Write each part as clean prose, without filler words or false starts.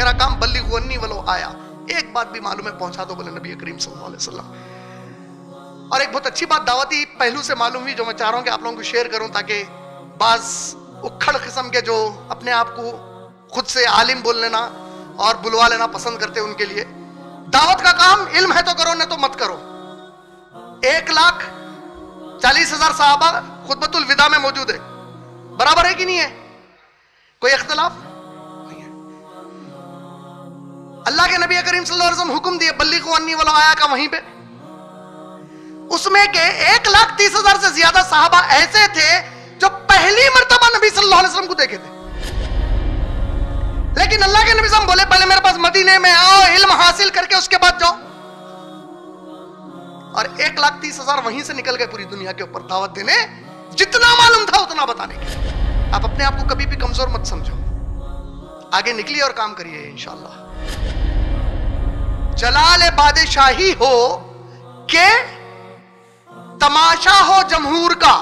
मेरा काम बल्लिगू अन्नी वलो आया, एक बात भी मालूम है पहुंचा दो, बोले नबी करीम सल्लल्लाहु अलैहि वसल्लम। और एक बहुत अच्छी बात दावती पहलू से मालूम हुई जो मैं चाह रहा हूं कि आप लोगों को शेयर करूं, ताकि बाज उखड़ किस्म के जो अपने आप को खुद से आलिम बोल लेना और बुलवा लेना पसंद करते हैं, उनके लिए दावत का काम इल्म है तो करो, नहीं तो मत करो। 1,40,000 सहाबा खुतबतुल विदा में मौजूद है, बराबर है कि नहीं है? कोई इख्तिलाफ नहीं है। अल्लाह के नबी करीम सल्लल्लाहु अलैहि वसल्लम हुक्म दिए बल्लिगू अन्नी वलो आया का, वहीं पे उसमें के 1,30,000 से ज्यादा सहाबा ऐसे थे जो पहली मर्तबा नबी सल्लल्लाहु अलैहि वसल्लम को देखे थे। लेकिन अल्लाह के नबी सल्लल्लाहु अलैहि वसल्लम बोले पहले मेरे पास मदीने में आओ, इल्म हासिल करके उसके बाद जाओ। और 1,30,000 वहीं से निकल गए पूरी दुनिया के ऊपर दावत देने, जितना मालूम था उतना बताने के। आप अपने आप को कभी भी कमजोर मत समझो, आगे निकलिए और काम करिए इंशाअल्लाह। जलाल बादशाही हो के तमाशा हो जमहूर का,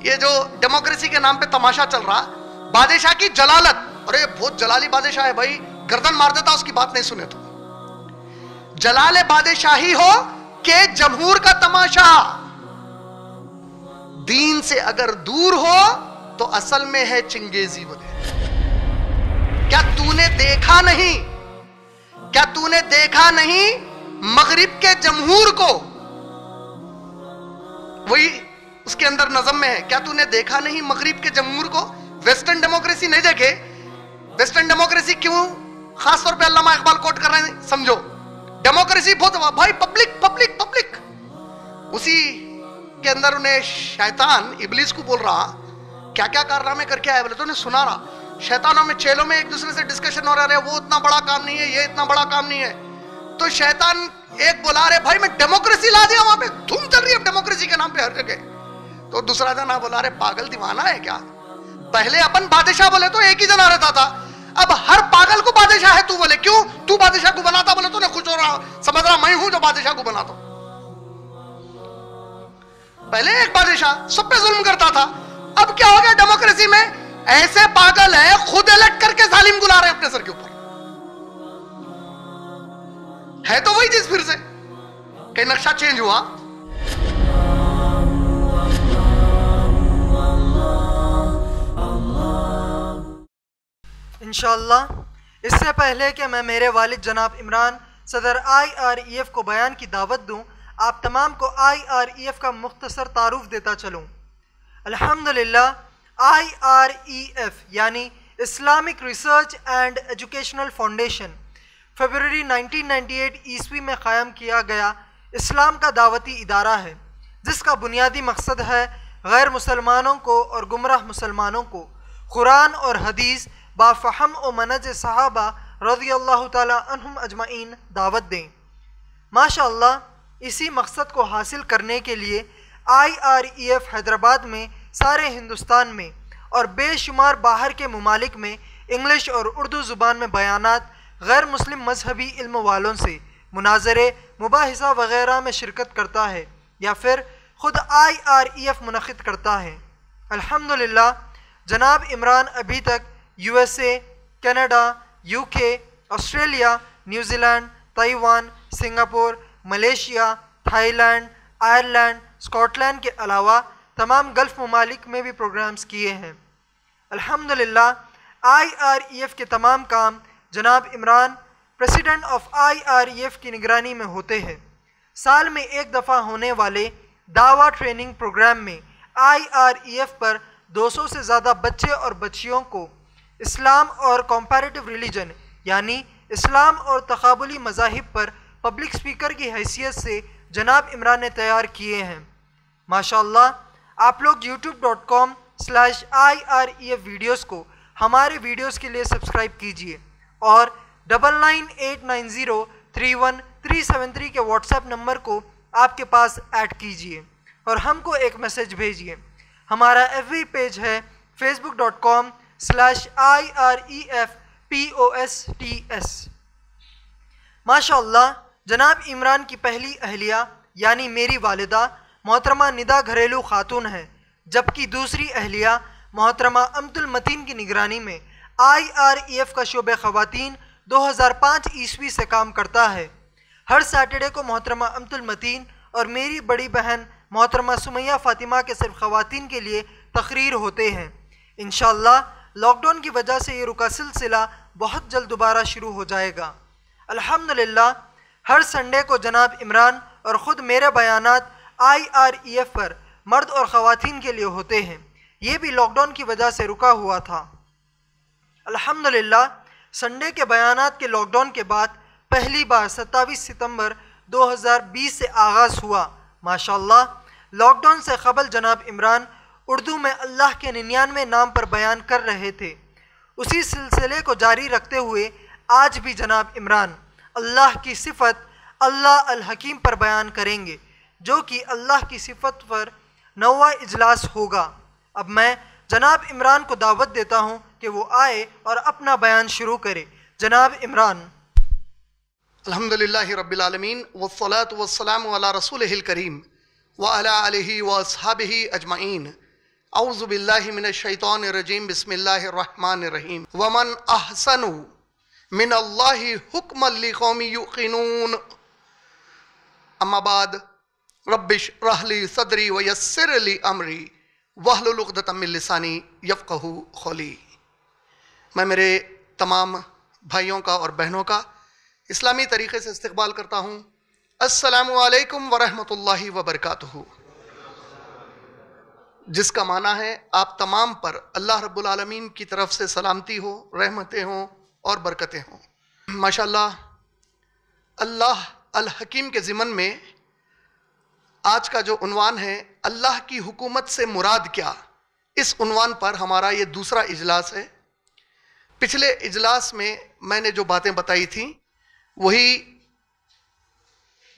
ये जो डेमोक्रेसी के नाम पे तमाशा चल रहा, बादशाह की जलालत, अरे बहुत जलाली बादशाह है भाई, गर्दन मार देता उसकी बात नहीं सुने तो। जलाल बादशाही हो के जमहूर का तमाशा, दीन से अगर दूर हो तो असल में है चिंगेजी। बोले क्या तूने देखा नहीं, क्या तूने देखा नहीं मगरिब के जमहूर को, वही उसके अंदर नज़म में है, क्या तूने देखा नहीं मगरिब के जमहूर को? वेस्टर्न डेमोक्रेसी नहीं देखे? वेस्टर्न डेमोक्रेसी क्यों खासतौर पे अल्लामा इकबाल कोट कर रहे हैं, समझो। डेमोक्रेसी बहुत भाई पब्लिक पब्लिक पब्लिक, उसी के अंदर उन्हें शैतान इब्लीस को बोल रहा क्या क्या कारनामे करके आए, बोले तो उन्हें सुना रहा, शैतानों में चेलों में एक दूसरे से डिस्कशन हो रहा है, वो इतना बड़ा काम नहीं है, ये इतना बड़ा काम नहीं है। तो शैतान एक बोला रहे भाई मैं डेमोक्रेसी ला दिया, वहां पे धूम चल रही है डेमोक्रेसी के नाम पे हर जगह। तो दूसरा जना बोला रहे पागल दीवाना है क्या, पहले अपन बादशाह बोले तो एक ही जना रहता था, अब हर पागल को बादशाह है तू, बोले क्यों तू बादशाह को बनाता, बोले तूने खुश हो रहा, समझ रहा मैं हूं जो बादशाह को बनाता। पहले एक बादशाह सब पे जुल्म करता था, अब क्या हो गया डेमोक्रेसी में ऐसे पागल है खुद इलेक्ट करके जालिम बुला रहे हैं अपने सर के ऊपर। है तो वही चीज फिर से, कहीं नक्शा चेंज हुआ? इंशाअल्लाह। इससे पहले कि मैं मेरे वालिद जनाब इमरान सदर IREF को बयान की दावत दूं, आप तमाम को IREF का मुख्तसर तारुफ देता चलूं। अल्हम्दुलिल्लाह IREF यानी Islamic research and educational foundation फरवरी 1998 ईस्वी में क़ायम किया गया इस्लाम का दावती इदारा है, जिसका बुनियादी मकसद है गैर मुसलमानों को और गुमराह मुसलमानों को कुरान और हदीस बाफ़हम व मनज सहाबा रज़ियल्लाहु ताला अन्हुम अजमाइन दावत दें। माशाअल्लाह इसी मकसद को हासिल करने के लिए IREF हैदराबाद में, सारे हिंदुस्तान में और बेशुमार बाहर के ममालिक में इंग्लिश और उर्दू ज़ुबान में बयानात गैर मुस्लिम मजहबी इल्म वालों से मुनाजरे मुबाहिसा वगैरह में शिरकत करता है या फिर ख़ुद IREF मुनक़िद करता है। अल्हम्दुलिल्लाह जनाब इमरान अभी तक USA, Canada, UK, Australia, New Zealand, Taiwan, Singapore, Malaysia, Thailand, Ireland, Scotland के अलावा तमाम गल्फ़ ममालिक में भी प्रोग्राम्स किए हैं। अल्हम्दुलिल्लाह IREF के तमाम काम जनाब इमरान प्रेसिडेंट ऑफ IREF की निगरानी में होते हैं। साल में एक दफ़ा होने वाले दावा ट्रेनिंग प्रोग्राम में IREF पर 200 से ज़्यादा बच्चे और बच्चियों को इस्लाम और कंपैरेटिव रिलीजन यानी इस्लाम और तक़ाबुली मज़ाहिब पर पब्लिक स्पीकर की हैसियत से जनाब इमरान ने तैयार किए हैं। माशाअल्लाह आप लोग youtube.com/IREF वीडियोज़ को हमारे वीडियोज़ के लिए सब्सक्राइब कीजिए और 9989031373 के व्हाट्सएप नंबर को आपके पास ऐड कीजिए और हमको एक मैसेज भेजिए। हमारा FB पेज है facebook.com/IREFPOSTS। माशाअल्लाह जनाब इमरान की पहली अहलिया यानी मेरी वालिदा मोहतरमा निदा घरेलू खातून है, जबकि दूसरी अहलिया मोहतरमा अम्तुल मतीन की निगरानी में IREF का शोबे ख़वातीन 2005 ईस्वी से काम करता है। हर सैटरडे को मोहतरमा अम्तुल मतीन और मेरी बड़ी बहन मोहतरमा सुमैया फ़ातिमा के सिर्फ ख़वातीन के लिए तकरीर होते हैं। इंशाअल्लाह लॉकडाउन की वजह से ये रुका सिलसिला बहुत जल्द दोबारा शुरू हो जाएगा। अल्हम्दुलिल्लाह हर संडे को जनाब इमरान और ख़ुद मेरे बयानात IREF पर मर्द और ख़वातीन के लिए होते हैं। ये भी लॉकडाउन की वजह से रुका हुआ था। अल्हम्दुलिल्लाह संडे के बयानात के लॉकडाउन के बाद पहली बार 27 सितंबर 2020 से आगाज़ हुआ। माशाअल्लाह लॉकडाउन से कबल जनाब इमरान उर्दू में अल्लाह के 99 नाम पर बयान कर रहे थे। उसी सिलसिले को जारी रखते हुए आज भी जनाब इमरान अल्लाह की सिफ़त अल्लाह अल हकीम पर बयान करेंगे, जो कि अल्लाह की सिफ़त पर 9वां इजलास होगा। अब मैं जनाब इमरान को दावत देता हूँ कि वो आए और अपना बयान शुरू करे। जनाब इमरान। अल्हम्दुलिल्लाहि रब्बिल आलमीन वस्सलातु वस्सलामु अला रसूलिहिल करीम व अला आलिहि व अस्हाबिहि अजमईन। औज़ु बिल्लाहि मिनश शैतानिर रजीम बिस्मिल्लाहिर रहमानिर रहीम। वमन अहसनु मिनल्लाहि हुक्मन लिक़ौमि युक़िनून। अम्मा बाद रब्बिश रहली सदरी व यस्सिर ली अमरी वहलुल उक़दतम मिन लिसानी यफ़क़हू क़ौली। मैं मेरे तमाम भाइयों का और बहनों का इस्लामी तरीक़े से इस्तक़बाल करता हूँ। अस्सलामु अलैकुम व रहमतुल्लाहि व बरकातुहू, जिसका माना है आप तमाम पर अल्लाह रब्बुल आलमीन की तरफ से सलामती हो, रहमतें हों और बरकतें हों। माशाअल्लाह अल्लाह अल हकीम के ज़िमन में आज का जो उन्वान है अल्लाह की हुकूमत से मुराद क्या, इस उन्वान पर हमारा ये दूसरा इजलास है। पिछले इजलास में मैंने जो बातें बताई थी वही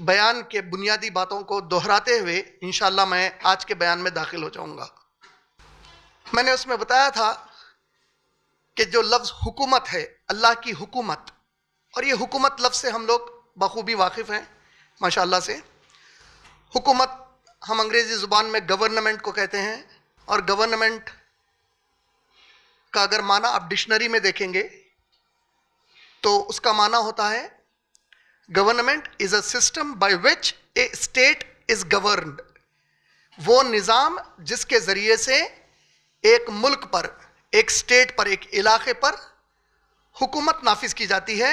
बयान के बुनियादी बातों को दोहराते हुए इंशाअल्लाह मैं आज के बयान में दाखिल हो जाऊंगा। मैंने उसमें बताया था कि जो लफ्ज़ हुकूमत है, अल्लाह की हुकूमत, और ये हुकूमत लफ्ज़ से हम लोग बखूबी वाकिफ़ हैं माशाअल्लाह से। हुकूमत हम अंग्रेज़ी ज़ुबान में गवर्नमेंट को कहते हैं, और गवर्नमेंट का अगर माना आप डिक्शनरी में देखेंगे तो उसका माना होता है government is a system by which A state is governed. वो निज़ाम जिसके ज़रिए से एक मुल्क पर, एक स्टेट पर, एक इलाके पर हुकूमत नाफिज की जाती है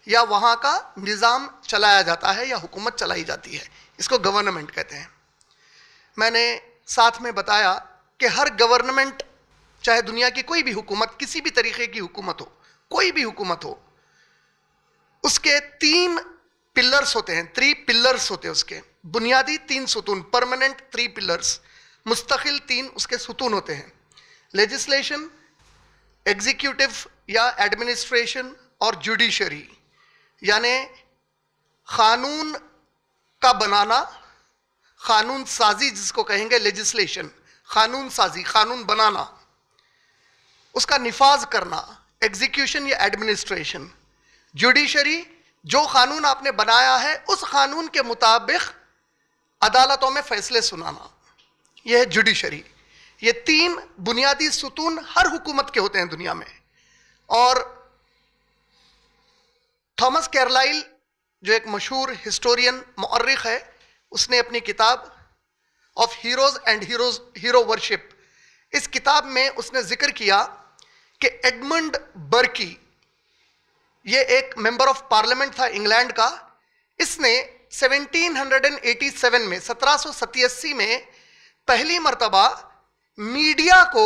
या वहाँ का निज़ाम चलाया जाता है या हुकूमत चलाई जाती है, इसको गवर्नमेंट कहते हैं। मैंने साथ में बताया कि हर गवर्नमेंट, चाहे दुनिया की कोई भी हुकूमत, किसी भी तरीके की हुकूमत हो, कोई भी हुकूमत हो, उसके 3 पिलर्स होते हैं, 3 पिलर्स होते हैं उसके, बुनियादी 3 सुतून, परमानेंट 3 पिलर्स, मुस्तकिल 3 उसके सुतून होते हैं। लेजिस्लेशन, एग्जीक्यूटिव या एडमिनिस्ट्रेशन और जुडिशरी, यानी क़ानून का बनाना, क़ानून साजी जिसको कहेंगे लेजिस्लेशन, क़ानून साजी, क़ानून बनाना, उसका निफाज करना, एग्जीक्यूशन या एडमिनिस्ट्रेशन। जुडिशरी, जो क़ानून आपने बनाया है उस क़ानून के मुताबिक अदालतों में फ़ैसले सुनाना, यह है जुडिशरी। ये 3 बुनियादी सुतून हर हुकूमत के होते हैं दुनिया में। और थॉमस कैरलाइल जो एक मशहूर हिस्टोरियन मुअर्रिख है, उसने अपनी किताब of heroes and hero worship, इस किताब में उसने जिक्र किया कि एडमंड बर्की, ये एक मेंबर ऑफ पार्लियामेंट था इंग्लैंड का, इसने 1787 में 1787 में पहली मर्तबा मीडिया को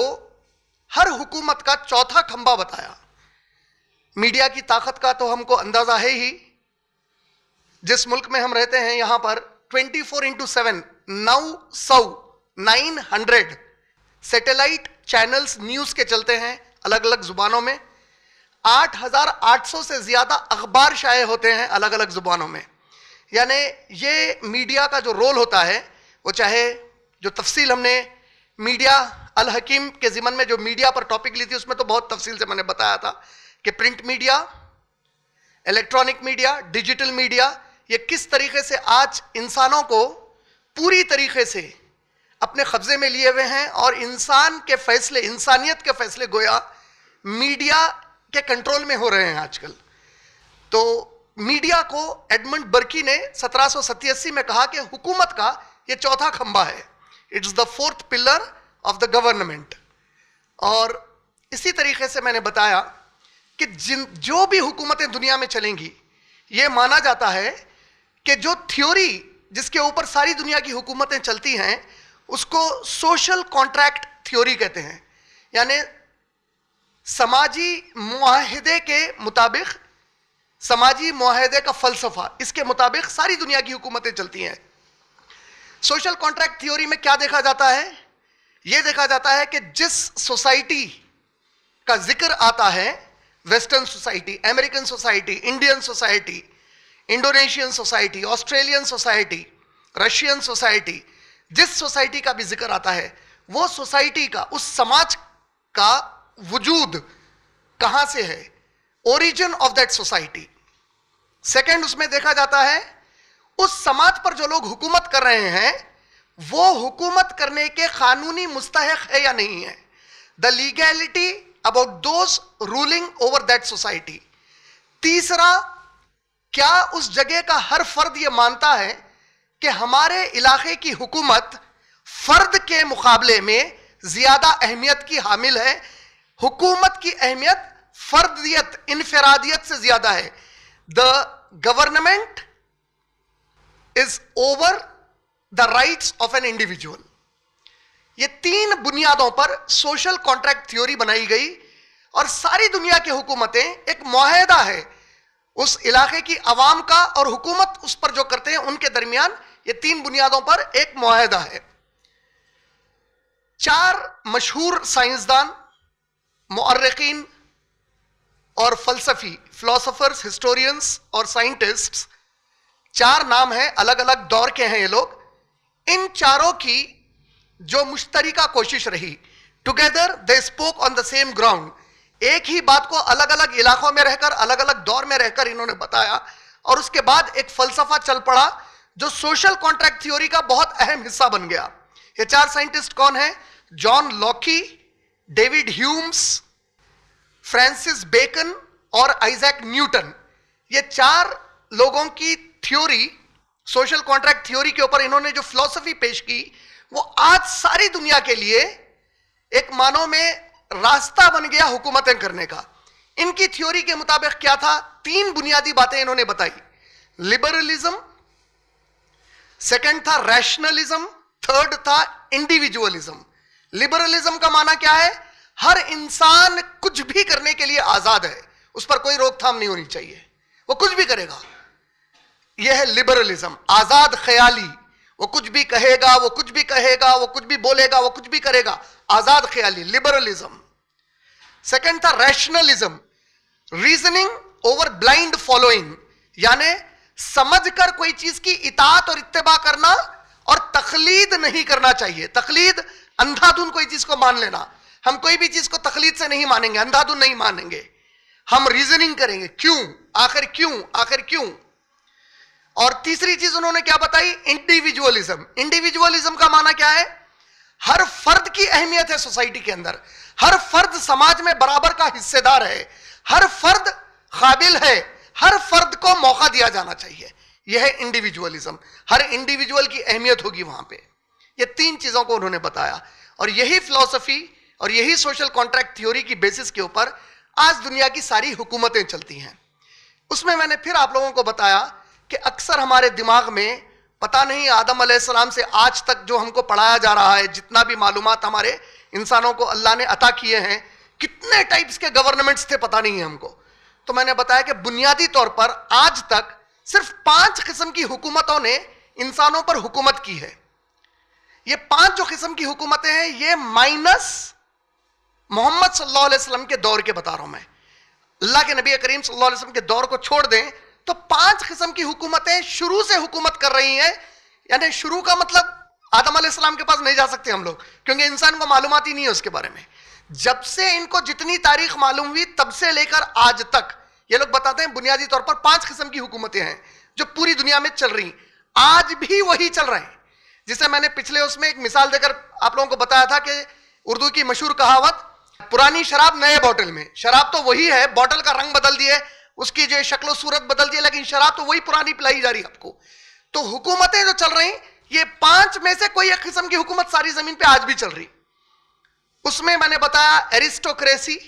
हर हुकूमत का चौथा खंबा बताया। मीडिया की ताकत का तो हमको अंदाजा है ही। जिस मुल्क में हम रहते हैं यहाँ पर 24/7 900 सैटेलाइट चैनल्स न्यूज़ के चलते हैं अलग अलग ज़ुबानों में। 8800 से ज़्यादा अखबार शाये होते हैं अलग अलग ज़ुबानों में। यानी ये मीडिया का जो रोल होता है, वो चाहे जो तफसील हमने मीडिया अल हकीम के ज़िमन में जो मीडिया पर टॉपिक ली थी उसमें तो बहुत तफसील से मैंने बताया था कि print media, electronic media, digital media, ये किस तरीके से आज इंसानों को पूरी तरीके से अपने कब्जे में लिए हुए हैं और इंसान के फैसले, इंसानियत के फैसले गोया मीडिया के कंट्रोल में हो रहे हैं आजकल। तो मीडिया को एडमंड बर्की ने 1787 में कहा कि हुकूमत का ये चौथा खंबा है, it's the fourth pillar of the government. और इसी तरीके से मैंने बताया कि जो भी हुकूमतें दुनिया में चलेंगी, ये माना जाता है कि जो थ्योरी जिसके ऊपर सारी दुनिया की हुकूमतें चलती हैं उसको सोशल कॉन्ट्रैक्ट थ्योरी कहते हैं। यानी समाजी मुआहदे के मुताबिक, समाजी मुआहदे का फलसफा, इसके मुताबिक सारी दुनिया की हुकूमतें चलती हैं। सोशल कॉन्ट्रैक्ट थ्योरी में क्या देखा जाता है? यह देखा जाता है कि जिस सोसाइटी का जिक्र आता है, western society, American society, Indian society, Indonesian society, Australian society, Russian society, जिस सोसाइटी का भी जिक्र आता है, वो सोसाइटी का, उस समाज का वजूद कहां से है, origin of that society. Second, उसमें देखा जाता है उस समाज पर जो लोग हुकूमत कर रहे हैं वो हुकूमत करने के कानूनी मुस्तहिक है या नहीं है, the legality about those ruling over that society. तीसरा, क्या उस जगह का हर फर्द यह मानता है कि हमारे इलाके की हुकूमत फर्द के मुकाबले में ज्यादा अहमियत की हामिल है, हुकूमत की अहमियत फर्दियत, इनफरादियत से ज्यादा है। The government is over the rights of an individual. ये तीन बुनियादों पर सोशल कॉन्ट्रैक्ट थ्योरी बनाई गई और सारी दुनिया की हुकूमतें, एक मुआहदा है उस इलाके की अवाम का और हुकूमत उस पर जो करते हैं उनके दरमियान, ये तीन बुनियादों पर एक मुआहदा है। चार मशहूर साइंसदान, मुअर्रिखीन और फलसफी, फिलोसोफर्स, हिस्टोरियंस और साइंटिस्ट्स, चार नाम हैं, अलग अलग दौर के हैं ये लोग। इन चारों की जो मुश्तरका कोशिश रही, together they spoke on the same ground, एक ही बात को अलग अलग इलाकों में रहकर, अलग अलग दौर में रहकर इन्होंने बताया और उसके बाद एक फलसफा चल पड़ा जो सोशल कॉन्ट्रैक्ट थ्योरी का बहुत अहम हिस्सा बन गया। ये चार साइंटिस्ट कौन है? John Locke, David Humes, Francis Bacon और आइजैक न्यूटन। ये चार लोगों की थ्योरी, सोशल कॉन्ट्रैक्ट थ्योरी के ऊपर इन्होंने जो फिलॉसफी पेश की, वो आज सारी दुनिया के लिए एक मानो में रास्ता बन गया हुकूमतें करने का। इनकी थ्योरी के मुताबिक क्या था? तीन बुनियादी बातें इन्होंने बताई। लिबरलिज्म, सेकंड था रैशनलिज्म, थर्ड था इंडिविजुअलिज्म। लिबरलिज्म का माना क्या है? हर इंसान कुछ भी करने के लिए आजाद है, उस पर कोई रोकथाम नहीं होनी चाहिए, वो कुछ भी करेगा। यह है लिबरलिज्म, आजाद ख्याली, वो कुछ भी कहेगा, वो कुछ भी कहेगा, वो कुछ भी बोलेगा, वो कुछ भी करेगा, आजाद ख्याली, लिबरलिज्म। सेकंड था rationalism, reasoning over blind following, यानी समझकर कोई चीज की इताअत और इत्तिबा करना और तकलीद नहीं करना चाहिए। तकलीद, अंधाधुन कोई चीज को मान लेना। हम कोई भी चीज को तकलीद से नहीं मानेंगे, अंधाधुन नहीं मानेंगे, हम रीजनिंग करेंगे, क्यों, आखिर क्यों, आखिर क्यों। और तीसरी चीज उन्होंने क्या बताई? इंडिविजुअलिज्म। इंडिविजुअलिज्म का माना क्या है? हर फर्द की अहमियत है सोसाइटी के अंदर, हर फर्द समाज में बराबर का हिस्सेदार है, हर फर्द काबिल है, हर फर्द को मौका दिया जाना चाहिए। यह है इंडिविजुअलिज्म, हर इंडिविजुअल की अहमियत होगी वहां पे। ये तीन चीजों को उन्होंने बताया और यही फिलॉसफी और यही सोशल कॉन्ट्रैक्ट थ्योरी की बेसिस के ऊपर आज दुनिया की सारी हुकूमतें चलती हैं। उसमें मैंने फिर आप लोगों को बताया कि अक्सर हमारे दिमाग में पता नहीं आदम अलैहिस्सलाम से आज तक जो हमको पढ़ाया जा रहा है, जितना भी मालूमात हमारे इंसानों को अल्लाह ने अता किए हैं, कितने टाइप्स के गवर्नमेंट्स थे पता नहीं है हमको। तो मैंने बताया कि बुनियादी तौर पर आज तक सिर्फ 5 किस्म की हुकूमतों ने इंसानों पर हुकूमत की है। ये 5 जो किस्म की हुकूमतें हैं, ये माइनस मोहम्मद सल्लल्लाहु अलैहि वसल्लम के दौर के बता रहा हूं मैं। अल्लाह के नबी करीम सल्लल्लाहु अलैहि वसल्लम के दौर को छोड़ दें तो 5 किस्म की हुकूमतें शुरू से हुकूमत कर रही हैं। यानी शुरू का मतलब आदम अलैहिस्सलाम के पास नहीं जा सकते हम लोग, क्योंकि इंसान को मालूमात ही नहीं है उसके बारे में। जब से इनको जितनी तारीख मालूम हुई तब से लेकर आज तक ये लोग बताते हैं बुनियादी तौर पर 5 किस्म की हुकूमतें हैं जो पूरी दुनिया में चल रही, आज भी वही चल रहे हैं। जिसे मैंने पिछले उसमें एक मिसाल देकर आप लोगों को बताया था कि उर्दू की मशहूर कहावत पुरानी शराब नए बोतल में, शराब तो वही है, बोतल का रंग बदल दिए, उसकी जो शक्ल सूरत बदल दिए, लेकिन शराब तो वही पुरानी पिलाई जा रही है आपको। तो हुकूमतें जो चल रही, ये 5 में से कोई एक किस्म की हुकूमत सारी जमीन पे आज भी चल रही। उसमें मैंने बताया एरिस्टोक्रेसी,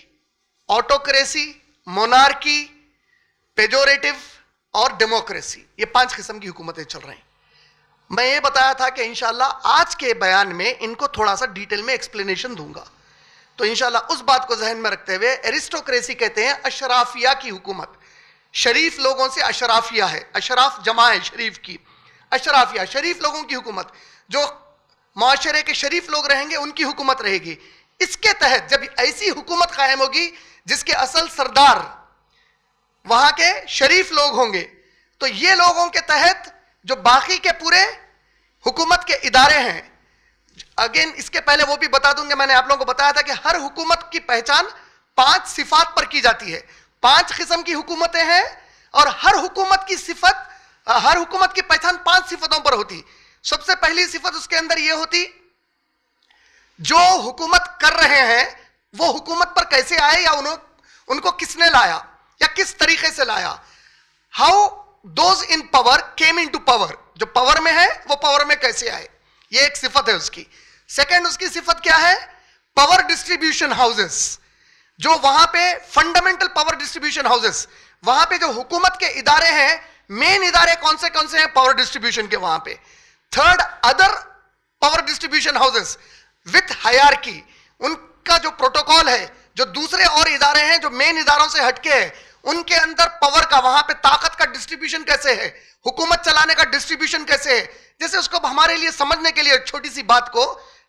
ऑटोक्रेसी, मोनार्की, पेजोरेटिव और डेमोक्रेसी, ये 5 किस्म की हुकूमतें चल रही। मैं ये बताया था कि इंशाल्लाह आज के बयान में इनको थोड़ा सा डिटेल में एक्सप्लेनेशन दूंगा। तो इंशाल्लाह उस बात को जहन में रखते हुए, एरिस्टोक्रेसी कहते हैं अशराफिया की हुकूमत, शरीफ लोगों से अशराफिया है, अशराफ जमा है शरीफ की, अशराफिया शरीफ लोगों की हुकूमत, जो माशरे के शरीफ लोग रहेंगे उनकी हुकूमत रहेगी। इसके तहत जब ऐसी हुकूमत कायम होगी जिसके असल सरदार वहां के शरीफ लोग होंगे, तो ये लोगों के तहत जो बाकी के पूरे हुकूमत के इदारे हैं, अगेन इसके पहले वो भी बता दूंगा, मैंने आप लोगों को बताया था कि हर हुकूमत की पहचान 5 सिफात पर की जाती है। 5 किस्म की हुकूमतें हैं और हर हुकूमत की सिफत, हर हुकूमत की पहचान 5 सिफतों पर होती। सबसे पहली सिफत उसके अंदर यह होती, जो हुकूमत कर रहे हैं वो हुकूमत पर कैसे आए, या उनको किसने लाया या किस तरीके से लाया। How those in power came into power, जो पावर में है वो पावर में कैसे आए, ये एक सिफत है उसकी। सेकंड उसकी सिफत क्या है, पावर डिस्ट्रीब्यूशन हाउसेस, जो वहां पे फंडामेंटल पावर डिस्ट्रीब्यूशन हाउसेस, वहां पे जो हुकूमत के इदारे हैं, मेन इदारे कौन से हैं पावर डिस्ट्रीब्यूशन के वहां पे। Third other power distribution houses with hierarchy, उनका जो प्रोटोकॉल है, जो दूसरे और इदारे हैं जो मेन इदारों से हटके हैं, उनके अंदर पावर का, वहां पे ताकत का डिस्ट्रीब्यूशन कैसे है, हुकूमत चलाने का डिस्ट्रीब्यूशन कैसे है। जैसे उसको हमारे लिए समझने के लिए छोटी सी बात को,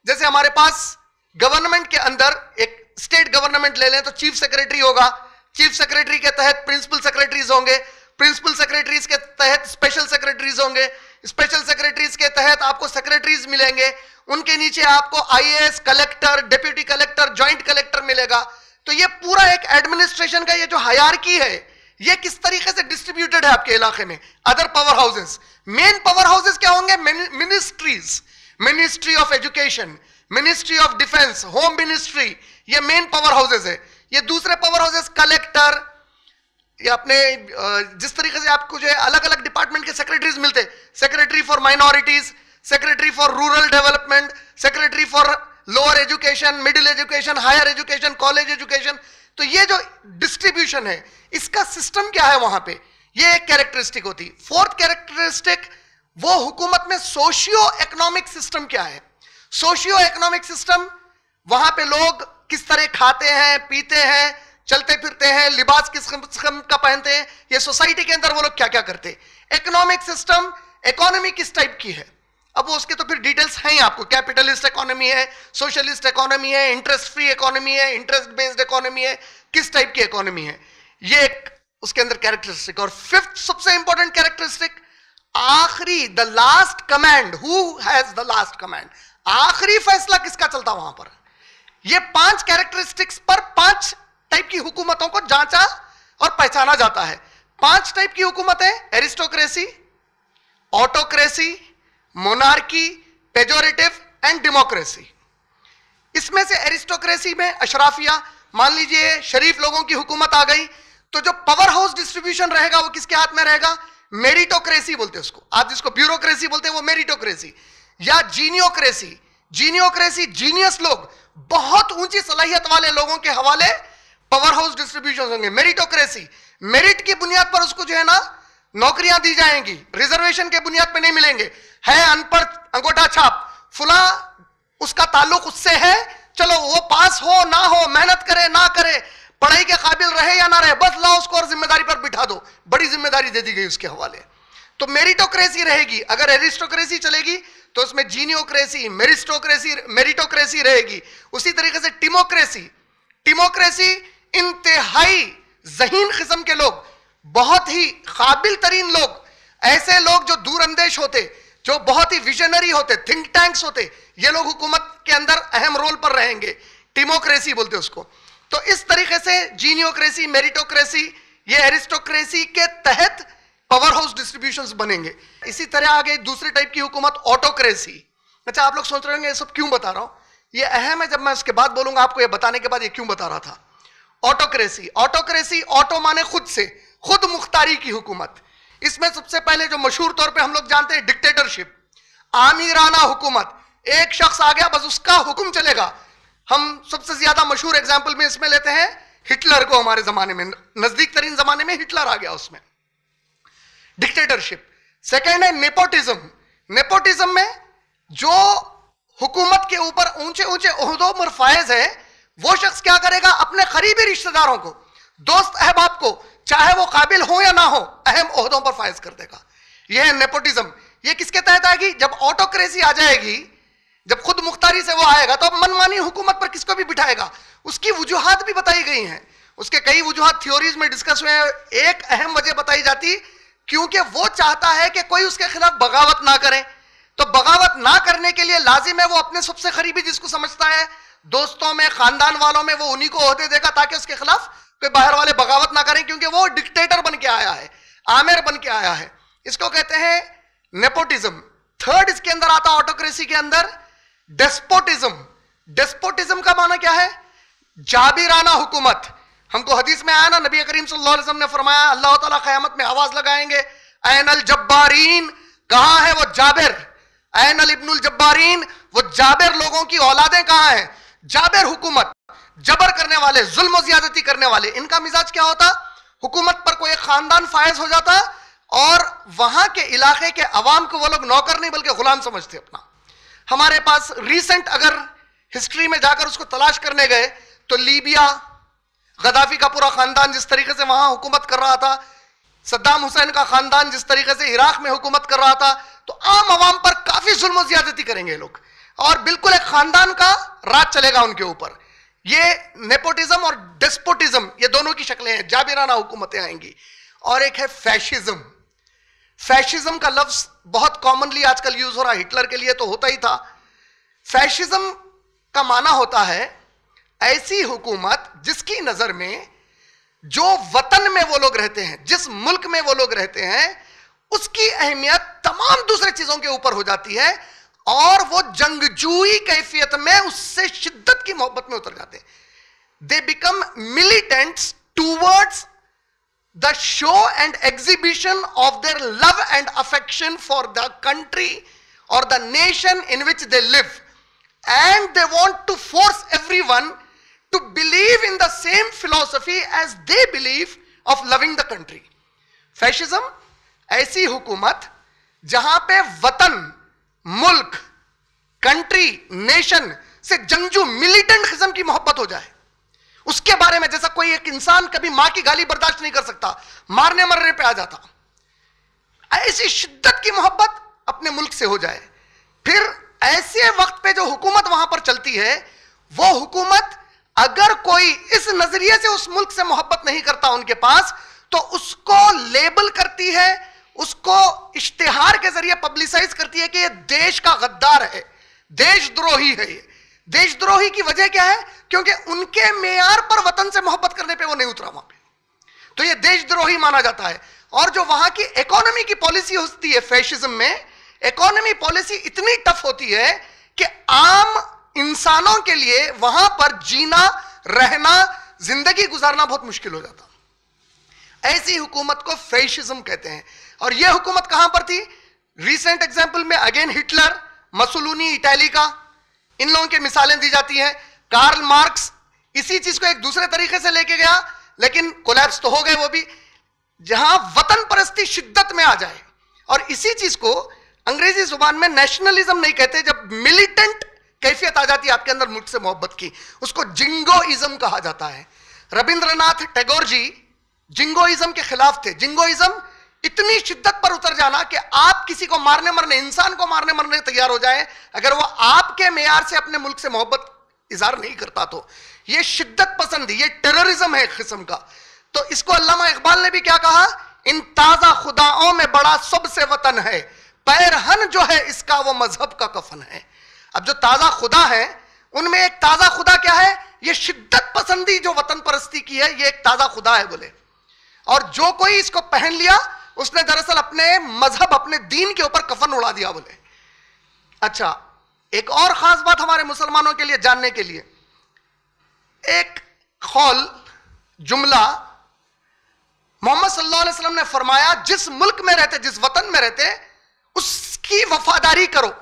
जैसे हमारे पास गवर्नमेंट के अंदर एक स्टेट गवर्नमेंट ले लें तो चीफ सेक्रेटरी होगा, चीफ सेक्रेटरी के तहत प्रिंसिपल सेक्रेटरीज होंगे, प्रिंसिपल सेक्रेटरीज के तहत स्पेशल सेक्रेटरीज होंगे, स्पेशल सेक्रेटरीज के तहत आपको सेक्रेटरीज मिलेंगे, उनके नीचे आपको IAS, collector, deputy collector, joint collector मिलेगा। तो ये पूरा एक एडमिनिस्ट्रेशन का ये जो हायरार्की है, ये किस तरीके से डिस्ट्रीब्यूटेड है आपके इलाके में। Other power houses, main power houses क्या होंगे, ministries, ministry of education, ministry of defence, home ministry, ये मेन पावर हाउसेस है। ये दूसरे पावर हाउसेस कलेक्टर, ये अपने जिस तरीके से आपको जो है अलग अलग डिपार्टमेंट के सेक्रेटरीज मिलते, secretary for minorities, secretary for rural development, secretary for lower education, middle education, higher education, college education. तो ये जो डिस्ट्रीब्यूशन है, इसका सिस्टम क्या है वहां पे, ये एक कैरेक्टरिस्टिक होती। फोर्थ कैरेक्टरिस्टिक, वो हुकूमत में सोशियो इकोनॉमिक सिस्टम क्या है। सोशियो इकोनॉमिक सिस्टम, वहां पे लोग किस तरह खाते हैं, पीते हैं, चलते फिरते हैं, लिबास किस किस्म का पहनते हैं, ये सोसाइटी के अंदर वो लोग क्या क्या करते हैं। इकोनॉमिक सिस्टम, इकोनॉमी किस टाइप की है, अब वो उसके तो फिर डिटेल्स हैं ही आपको, कैपिटलिस्ट इकोनॉमी है, सोशलिस्ट इकोनॉमी है, इंटरेस्ट फ्री इकोनॉमी है, इंटरेस्ट बेस्ड इकोनॉमी है, किस टाइप की इकोनॉमी है, ये एक उसके अंदर कैरेक्टरिस्टिक। और फिफ्थ सबसे इंपॉर्टेंट कैरेक्टरिस्टिक, आखिरी, the last command, who has the last command, आखिरी फैसला किसका चलता वहां पर। ये 5 कैरेक्टरिस्टिक्स पर 5 टाइप की हुकूमतों को जांचा और पहचाना जाता है। 5 टाइप की हुकूमतें, aristocracy, autocracy, monarchy, pejorative and democracy. इसमें से एरिस्टोक्रेसी में अशराफिया, मान लीजिए शरीफ लोगों की हुकूमत आ गई, तो जो पावर हाउस डिस्ट्रीब्यूशन रहेगा वो किसके हाथ में रहेगा, मेरिटोक्रेसी बोलते हैं उसको, आप जिसको ब्यूरोक्रेसी बोलते हैं वो मेरिटोक्रेसी, या जीनियोक्रेसी। जीनियोक्रेसी, जीनियस लोग, बहुत ऊंची सलाहियत वाले लोगों के हवाले पावर हाउस डिस्ट्रीब्यूशन होंगे। मेरिटोक्रेसी, मेरिट की बुनियाद पर उसको जो है ना नौकरियां दी जाएंगी, रिजर्वेशन के बुनियाद पर नहीं मिलेंगे। है अनपढ़, अंगूठा छाप, फुला उसका ताल्लुक उससे है, चलो वो पास हो ना हो, मेहनत करे ना करे, पढ़ाई के काबिल रहे या ना रहे, बस लाओ उसको और जिम्मेदारी पर बिठा दो, बड़ी जिम्मेदारी दे दी गई उसके हवाले। तो मेरिटोक्रेसी रहेगी। अगर एरिस्टोक्रेसी चलेगी तो उसमें जीनियोक्रेसी, मेरिटोक्रेसी रहेगी। उसी तरीके से टिमोक्रेसी, टिमोक्रेसी इंतहाई ज़हीन किस्म के लोग, बहुत ही काबिल तरीन लोग, ऐसे लोग जो दूरअंदेश होते, जो बहुत ही विजनरी होते, थिंक टैंक्स होते, ये लोग हुकूमत के अंदर अहम रोल पर रहेंगे। टिमोक्रेसी बोलते उसको। तो इस तरीके से जीनियोक्रेसी, मेरिटोक्रेसी, ये एरिस्टोक्रेसी के तहत पावर हाउस डिस्ट्रीब्यूशंस बनेंगे। इसी तरह आगे दूसरे टाइप की हुकूमत, ऑटोक्रेसी। अच्छा, आप लोग सोच रहे होंगे ये सब क्यों बता रहा हूं, ये अहम है, जब मैं उसके बाद बोलूंगा आपको ये बताने के बाद ये क्यों बता रहा था। ऑटोक्रेसी, ऑटोक्रेसी, ऑटो माने खुद से, खुद मुख्तारी की हुकूमत। इसमें सबसे पहले जो मशहूर तौर पे हम लोग जानते हैं डिक्टेटरशिप, आमिराना हुकूमत, एक शख्स आ गया बस उसका हुक्म चलेगा। हम सबसे ज्यादा मशहूर एग्जाम्पल में इसमें लेते हैं हिटलर को, हमारे जमाने में, नजदीक तरीन जमाने में हिटलर आ गया उसमें, डिक्टेटरशिप। सेकेंड है नेपोटिज्म। नेपोटिज्म में जो हुकूमत के ऊपर ऊंचे ऊंचे ओहदों पर फायज है, वो शख्स क्या करेगा, अपने करीबी रिश्तेदारों को, दोस्त अहबाब को, चाहे वो काबिल हो या ना हो, अहम ओहदों पर फायज कर देगा। यह है नेपोटिज्म। ये किसके तहत आएगी, जब ऑटोक्रेसी आ जाएगी, जब खुद मुख्तारी से वो आएगा तो अब मनमानी हुकूमत पर किसको भी बिठाएगा। उसकी वजूहात भी बताई गई हैं, उसके कई वजूहात थ्योरीज में डिस्कस हुए हैं। एक अहम वजह बताई जाती, क्योंकि वो चाहता है कि कोई उसके खिलाफ बगावत ना करे, तो बगावत ना करने के लिए लाजिम है वो अपने सबसे करीबी जिसको समझता है, दोस्तों में, खानदान वालों में, वो उन्हीं को ओहदे देगा ताकि उसके खिलाफ कोई बाहर वाले बगावत ना करें, क्योंकि वो डिक्टेटर बन के आया है, आमिर बन के आया है। इसको कहते हैं नेपोटिज्म। थर्ड इसके अंदर आता ऑटोक्रेसी के अंदर डेस्पोटिज्म। डेस्पोटिज्म का माना क्या है, जाबिराना हुकूमत। हमको हदीस में आया ना, नबी करीम सल्लल्लाहु अलैहि वसल्लम ने फरमाया अल्लाह ताला क़यामत में आवाज लगाएंगे, ऐनल जब्बारीन, कहां है वो जाबिर, ऐनल इब्नुल जब्बारीन, वो जाबिर लोगों की औलादें कहां हैं। जाबिर हुकूमत, जबर करने वाले, जुल्म और ज्यादती करने वाले। इनका मिजाज क्या होता, हुकूमत पर कोई खानदान फायज हो जाता और वहां के इलाके के अवाम को वो लोग नौकर नहीं बल्कि गुलाम समझते अपना। हमारे पास रिसेंट अगर हिस्ट्री में जाकर उसको तलाश करने गए तो लीबिया, गद्दाफी का पूरा खानदान जिस तरीके से वहां हुकूमत कर रहा था, सद्दाम हुसैन का खानदान जिस तरीके से इराक में हुकूमत कर रहा था, तो आम आवाम पर काफी जुल्म ज्यादती करेंगे लोग और बिल्कुल एक खानदान का राज चलेगा उनके ऊपर। ये नेपोटिज्म और डेस्पोटिज्म, ये दोनों की शक्लें हैं, जाबिराना हुकूमतें आएंगी। और एक है फैशिज्म। फैशिज्म का लफ्ज बहुत कॉमनली आजकल यूज हो रहा है, हिटलर के लिए तो होता ही था। फैशिज्म का माना होता है ऐसी हुकूमत जिसकी नजर में जो वतन में वो लोग रहते हैं, जिस मुल्क में वो लोग रहते हैं, उसकी अहमियत तमाम दूसरे चीजों के ऊपर हो जाती है और वो जंगजूई कैफियत में उससे शिद्दत की मोहब्बत में उतर जाते हैं। They become militants towards the show and exhibition of their love and affection for the country or the nation in which they live, and they want to force everyone to believe in the same philosophy as they believe of loving the country. Fascism ऐसी हुकूमत जहां पे वतन, मुल्क, country, nation से जंगजू militant किस्म की मोहब्बत हो जाए, उसके बारे में जैसा कोई एक इंसान कभी मां की गाली बर्दाश्त नहीं कर सकता, मारने मरने पे आ जाता, ऐसी शिद्दत की मोहब्बत अपने मुल्क से हो जाए। फिर ऐसे वक्त पे जो हुकूमत वहां पर चलती है, वो हुकूमत अगर कोई इस नजरिए से उस मुल्क से मोहब्बत नहीं करता उनके पास, तो उसको लेबल करती है, उसको इश्तिहार के जरिए पब्लिसाइज करती है कि ये देश का गद्दार है, देशद्रोही है। ये देशद्रोही की वजह क्या है, क्योंकि उनके मेयार पर वतन से मोहब्बत करने पे वो नहीं उतरा वहां पे, तो ये देशद्रोही माना जाता है। और जो वहां की इकोनॉमी की पॉलिसी होती है फैशिज्म में, इकोनॉमी पॉलिसी इतनी टफ होती है कि आम इंसानों के लिए वहां पर जीना, रहना, जिंदगी गुजारना बहुत मुश्किल हो जाता। ऐसी हुकूमत को फैशिज्म कहते हैं। और यह हुकूमत कहां पर थी, रिसेंट एग्जाम्पल में अगेन हिटलर, मसोलिनी इटली का, इन लोगों की मिसालें दी जाती हैं। कार्ल मार्क्स इसी चीज को एक दूसरे तरीके से लेके गया, लेकिन कोलैप्स तो हो गए वो भी, जहां वतन परस्ती शिद्दत में आ जाए। और इसी चीज को अंग्रेजी जुबान में नेशनलिज्म नहीं कहते, जब मिलिटेंट कैफियत आ जाती है आपके अंदर मुल्क से मोहब्बत की, उसको जिंगोइज्म कहा जाता है। रविंद्रनाथ टैगोर जी जिंगोइज्म के खिलाफ थे। जिंगोइज्म इतनी शिद्दत पर उतर जाना कि आप किसी को मारने मरने, इंसान को मारने मरने तैयार हो जाए अगर वो आपके मेयार से अपने मुल्क से मोहब्बत इजहार नहीं करता। तो ये शिद्दत पसंद, ये टेररिज्म है एक किस्म का। तो इसको अल्लामा इकबाल ने भी क्या कहा, इन ताजा खुदाओं में बड़ा सबसे वतन है, पैरहन जो है इसका वो मजहब का कफन है। अब जो ताजा खुदा है उनमें एक ताजा खुदा क्या है, ये शिद्दत पसंदी जो वतन परस्ती की है, ये एक ताजा खुदा है बोले। और जो कोई इसको पहन लिया उसने दरअसल अपने मजहब, अपने दीन के ऊपर कफन उड़ा दिया बोले। अच्छा, एक और खास बात हमारे मुसलमानों के लिए जानने के लिए, एक कौल जुमला मोहम्मद सल्लल्लाहु अलैहि वसल्लम ने फरमाया, जिस मुल्क में रहते, जिस वतन में रहते, उसकी वफादारी करो।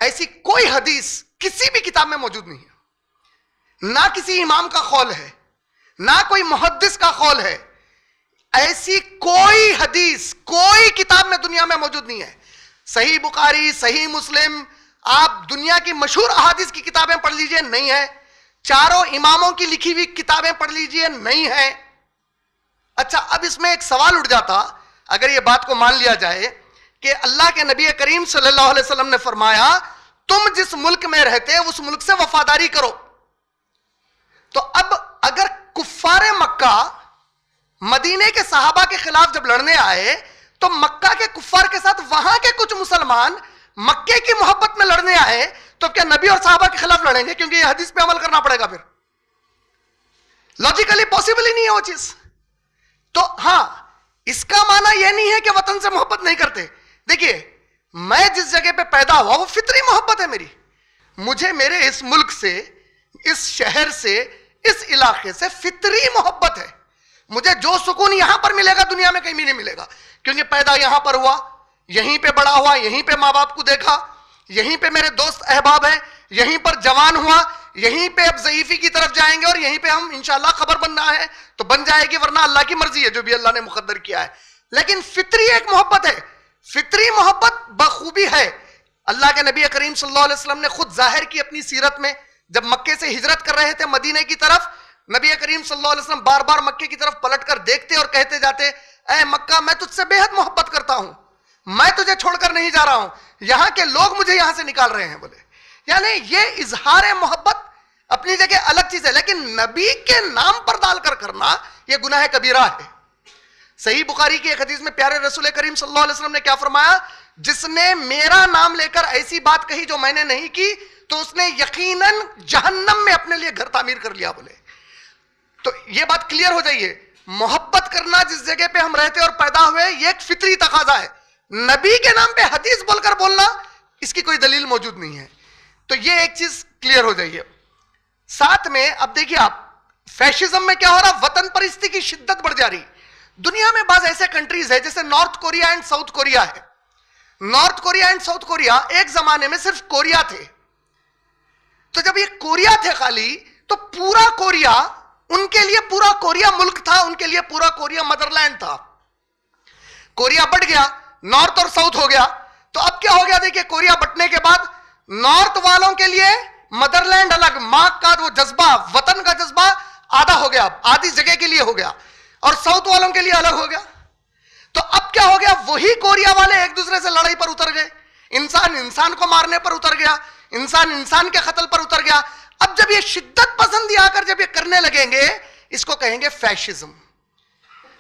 ऐसी कोई हदीस किसी भी किताब में मौजूद नहीं है, ना किसी इमाम का कौल है, ना कोई मुहद्दिस का कौल है। ऐसी कोई हदीस कोई किताब में दुनिया में मौजूद नहीं है। सही बुखारी, सही मुस्लिम, आप दुनिया की मशहूर अहादीस की किताबें पढ़ लीजिए, नहीं है। चारों इमामों की लिखी हुई किताबें पढ़ लीजिए, नहीं है। अच्छा, अब इसमें एक सवाल उठ जाता, अगर यह बात को मान लिया जाए कि अल्लाह के नबी करीम सल्लल्लाहु अलैहि वसल्लम ने फरमाया तुम जिस मुल्क में रहते उस मुल्क से वफादारी करो, तो अब अगर कुफ्फारे मक्का मदीने के सहाबा के खिलाफ जब लड़ने आए, तो मक्का के कुफ्फार के साथ वहां के कुछ मुसलमान मक्के की मोहब्बत में लड़ने आए, तो क्या नबी और सहाबा के खिलाफ लड़ेंगे? क्योंकि यह हदीस पे अमल करना पड़ेगा, फिर लॉजिकली पॉसिबल ही नहीं है वो चीज। तो हां, इसका माना यह नहीं है कि वतन से मोहब्बत नहीं करते। देखिए, मैं जिस जगह पे पैदा हुआ वो फितरी मोहब्बत है मेरी। मुझे मेरे इस मुल्क से, इस शहर से, इस इलाके से फितरी मोहब्बत है। मुझे जो सुकून यहां पर मिलेगा दुनिया में कहीं भी नहीं मिलेगा, क्योंकि पैदा यहां पर हुआ, यहीं पे बड़ा हुआ, यहीं पे माँ बाप को देखा, यहीं पे मेरे दोस्त अहबाब हैं, यहीं पर जवान हुआ, यहीं पे अब ज़ईफ़ी की तरफ जाएंगे और यहीं पे हम इंशाल्लाह खबर बनना है तो बन जाएगी, वरना अल्लाह की मर्जी है, जो भी अल्लाह ने मुकद्दर किया है। लेकिन फितरी एक मोहब्बत है, फितरी मोहब्बत बखूबी है। अल्लाह के नबी करीम सल्लल्लाहु अलैहि वसल्लम ने खुद जाहिर की अपनी सीरत में, जब मक्के से हिजरत कर रहे थे मदीने की तरफ, नबी करीम सल्लल्लाहु अलैहि वसल्लम बार बार मक्के की तरफ पलट कर देखते और कहते जाते, ऐ मक्का, मैं तुझसे बेहद मोहब्बत करता हूं, मैं तुझे छोड़कर नहीं जा रहा हूं, यहां के लोग मुझे यहां से निकाल रहे हैं। बोले, यानी ये इजहार मोहब्बत अपनी जगह अलग चीज है, लेकिन नबी के नाम पर डालकर करना यह गुनाह कबीरा है। सही बुखारी की एक हदीस में प्यारे रसूल करीम सल्लल्लाहु अलैहि वसल्लम ने क्या फरमाया, जिसने मेरा नाम लेकर ऐसी बात कही जो मैंने नहीं की, तो उसने यकीनन जहन्नम में अपने लिए घर तामीर कर लिया। बोले, तो यह बात क्लियर हो जाइए, मोहब्बत करना जिस जगह पे हम रहते और पैदा हुए, यह एक फितरी तकाजा है। नबी के नाम पे हदीस बोलकर बोलना, इसकी कोई दलील मौजूद नहीं है। तो यह एक चीज क्लियर हो जाइए। साथ में अब देखिए आप, फैशिज्म में क्या हो रहा, वतन परिस्थिति की शिद्दत बढ़ जा रही। दुनिया में बाज ऐसे कंट्रीज है, जैसे North Korea and South Korea है। North Korea and South Korea एक जमाने में सिर्फ कोरिया थे, तो जब ये कोरिया थे खाली, तो पूरा कोरिया उनके लिए, पूरा कोरिया मुल्क था, उनके लिए पूरा कोरिया मदरलैंड था। कोरिया बढ़ गया, नॉर्थ और साउथ हो गया, तो अब क्या हो गया, देखिए, कोरिया बंटने के बाद नॉर्थ वालों के लिए मदरलैंड अलग, मां का वो जज्बा, वतन का जज्बा आधा हो गया, आधी जगह के लिए हो गया, और साउथ वालों के लिए अलग हो गया। तो अब क्या हो गया, वही कोरिया वाले एक दूसरे से लड़ाई पर उतर गए, इंसान इंसान को मारने पर उतर गया, इंसान इंसान के कत्ल पर उतर गया। अब जब ये शिद्दत पसंदी आकर जब ये करने लगेंगे, इसको कहेंगे फैशिज्म।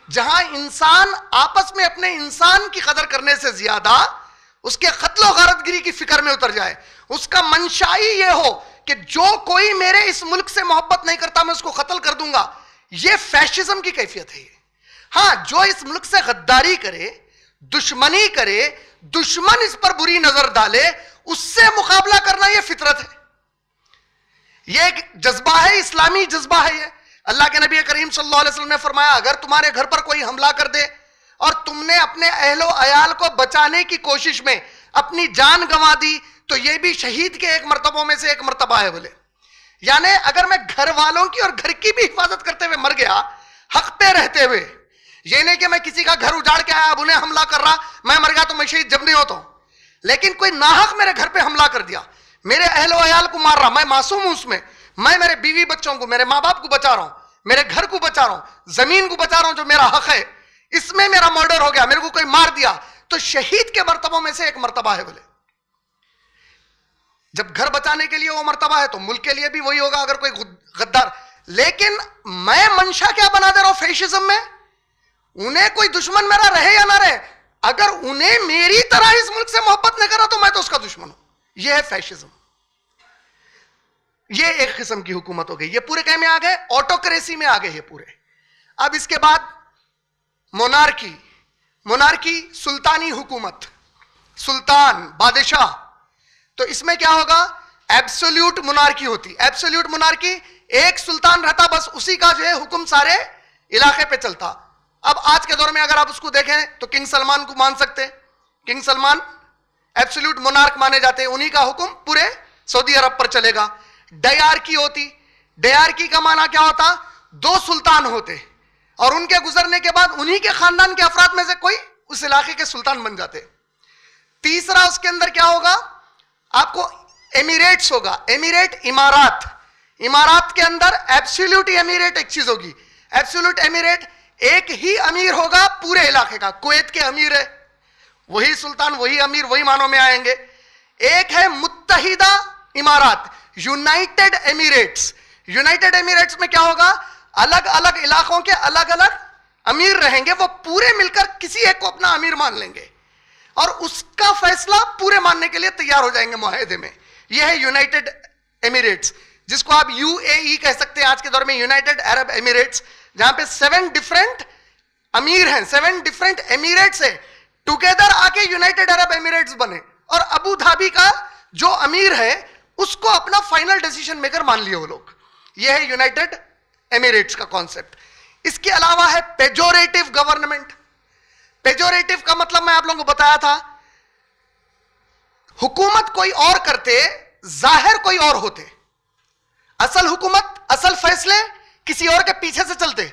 जहां इंसान आपस में अपने इंसान की कदर करने से ज्यादा उसके कत्ल गारतगिरी की फिक्र में उतर जाए, उसका मंशाई ये हो कि जो कोई मेरे इस मुल्क से मोहब्बत नहीं करता मैं उसको कत्ल कर दूंगा, ये फैशिज्म की कैफियत है। हां, जो इस मुल्क से गद्दारी करे, दुश्मनी करे, दुश्मन इस पर बुरी नजर डाले, उससे मुकाबला करना यह फितरत है, यह एक जज्बा है, इस्लामी जज्बा है। ये अल्लाह के नबी करीम सल्लल्लाहु अलैहि वसल्लम ने फरमाया, अगर तुम्हारे घर पर कोई हमला कर दे और तुमने अपने अहलो अयाल को बचाने की कोशिश में अपनी जान गंवा दी, तो यह भी शहीद के एक मर्तबों में से एक मर्तबा है। बोले, यानी अगर मैं घर वालों की और घर की भी हिफाजत करते हुए मर गया, हक पे रहते हुए, ये नहीं कि मैं किसी का घर उजाड़ के आया, अब उन्हें हमला कर रहा, मैं मर गया तो मैं शहीद जब नहीं होता हूं, लेकिन कोई नाहक मेरे घर पे हमला कर दिया, मेरे अहलो अयाल को मार रहा, मैं मासूम हूं उसमें, मैं मेरे बीवी बच्चों को, मेरे माँ बाप को बचा रहा हूं, मेरे घर को बचा रहा हूं, जमीन को बचा रहा हूं जो मेरा हक है, इसमें मेरा मर्डर हो गया, मेरे को कोई मार दिया, तो शहीद के मर्तबों में से एक मर्तबा है। बोले, जब घर बचाने के लिए वो मर्तबा है, तो मुल्क के लिए भी वही होगा अगर कोई गद्दार। लेकिन मैं मंशा क्या बना दे रहा हूं फैशिज्म में, उन्हें कोई दुश्मन मेरा रहे या ना रहे, अगर उन्हें मेरी तरह इस मुल्क से मोहब्बत नहीं करा तो मैं तो उसका दुश्मन हूं। यह है फैशिज्म। यह एक किस्म की हुकूमत हो गई। ये पूरे क्या में आ गए, ऑटोक्रेसी में आ गए ये पूरे। अब इसके बाद मोनार्की, मोनार्की सुल्तानी हुकूमत, सुल्तान बादशाह। तो इसमें क्या होगा, एब्सोल्यूट मोनार्की होती। एब्सोल्यूट मोनार्की, एक सुल्तान रहता, बस उसी का जो है हुक्म सारे इलाके पे चलता। अब आज के दौर में अगर आप उसको देखें तो किंग सलमान को मान सकते, किंग सलमान एब्सोल्यूट मोनार्क माने जाते हैं, उन्हीं का हुक्म पूरे सऊदी अरब पर चलेगा। डायरकी होती, डायरकी का माना क्या होता, दो सुल्तान होते और उनके गुजरने के बाद उन्हीं के खानदान के अफराद में से कोई उस इलाके के सुल्तान बन जाते। तीसरा उसके अंदर क्या होगा, आपको एमिरेट्स होगा। एमिरेट, इमारात, इमारात के अंदर एब्सोल्यूट एमिरेट एक चीज होगी। एब्सोल्यूट एमिरेट, एक ही अमीर होगा पूरे इलाके का। कुवैत के अमीर है, वही सुल्तान, वही अमीर, वही मानों में आएंगे। एक है मुत्तहिदा इमारात, यूनाइटेड एमिरेट्स। यूनाइटेड एमिरेट्स में क्या होगा, अलग अलग इलाकों के अलग अलग अमीर रहेंगे, वो पूरे मिलकर किसी एक को अपना अमीर मान लेंगे और उसका फैसला पूरे मानने के लिए तैयार हो जाएंगे मुआहदे में। यह है यूनाइटेड एमिरेट्स, जिसको आप यूएई कह सकते हैं आज के दौर में, यूनाइटेड अरब एमिरेट्स, जहां पे 7 डिफरेंट अमीर हैं, 7 डिफरेंट एमिरेट्स है, टुगेदर आके यूनाइटेड अरब एमिरेट्स बने और अबू धाबी का जो अमीर है उसको अपना फाइनल डिसीजन मेकर मान लिए वो लोग। यह है यूनाइटेड एमिरेट्स का कॉन्सेप्ट। इसके अलावा है पेजोरेटिव गवर्नमेंट। पेजोरेटिव का मतलब मैं आप लोगों को बताया था, हुकूमत कोई और करते, जाहिर कोई और होते, असल हुकूमत, असल फैसले किसी और के पीछे से चलते,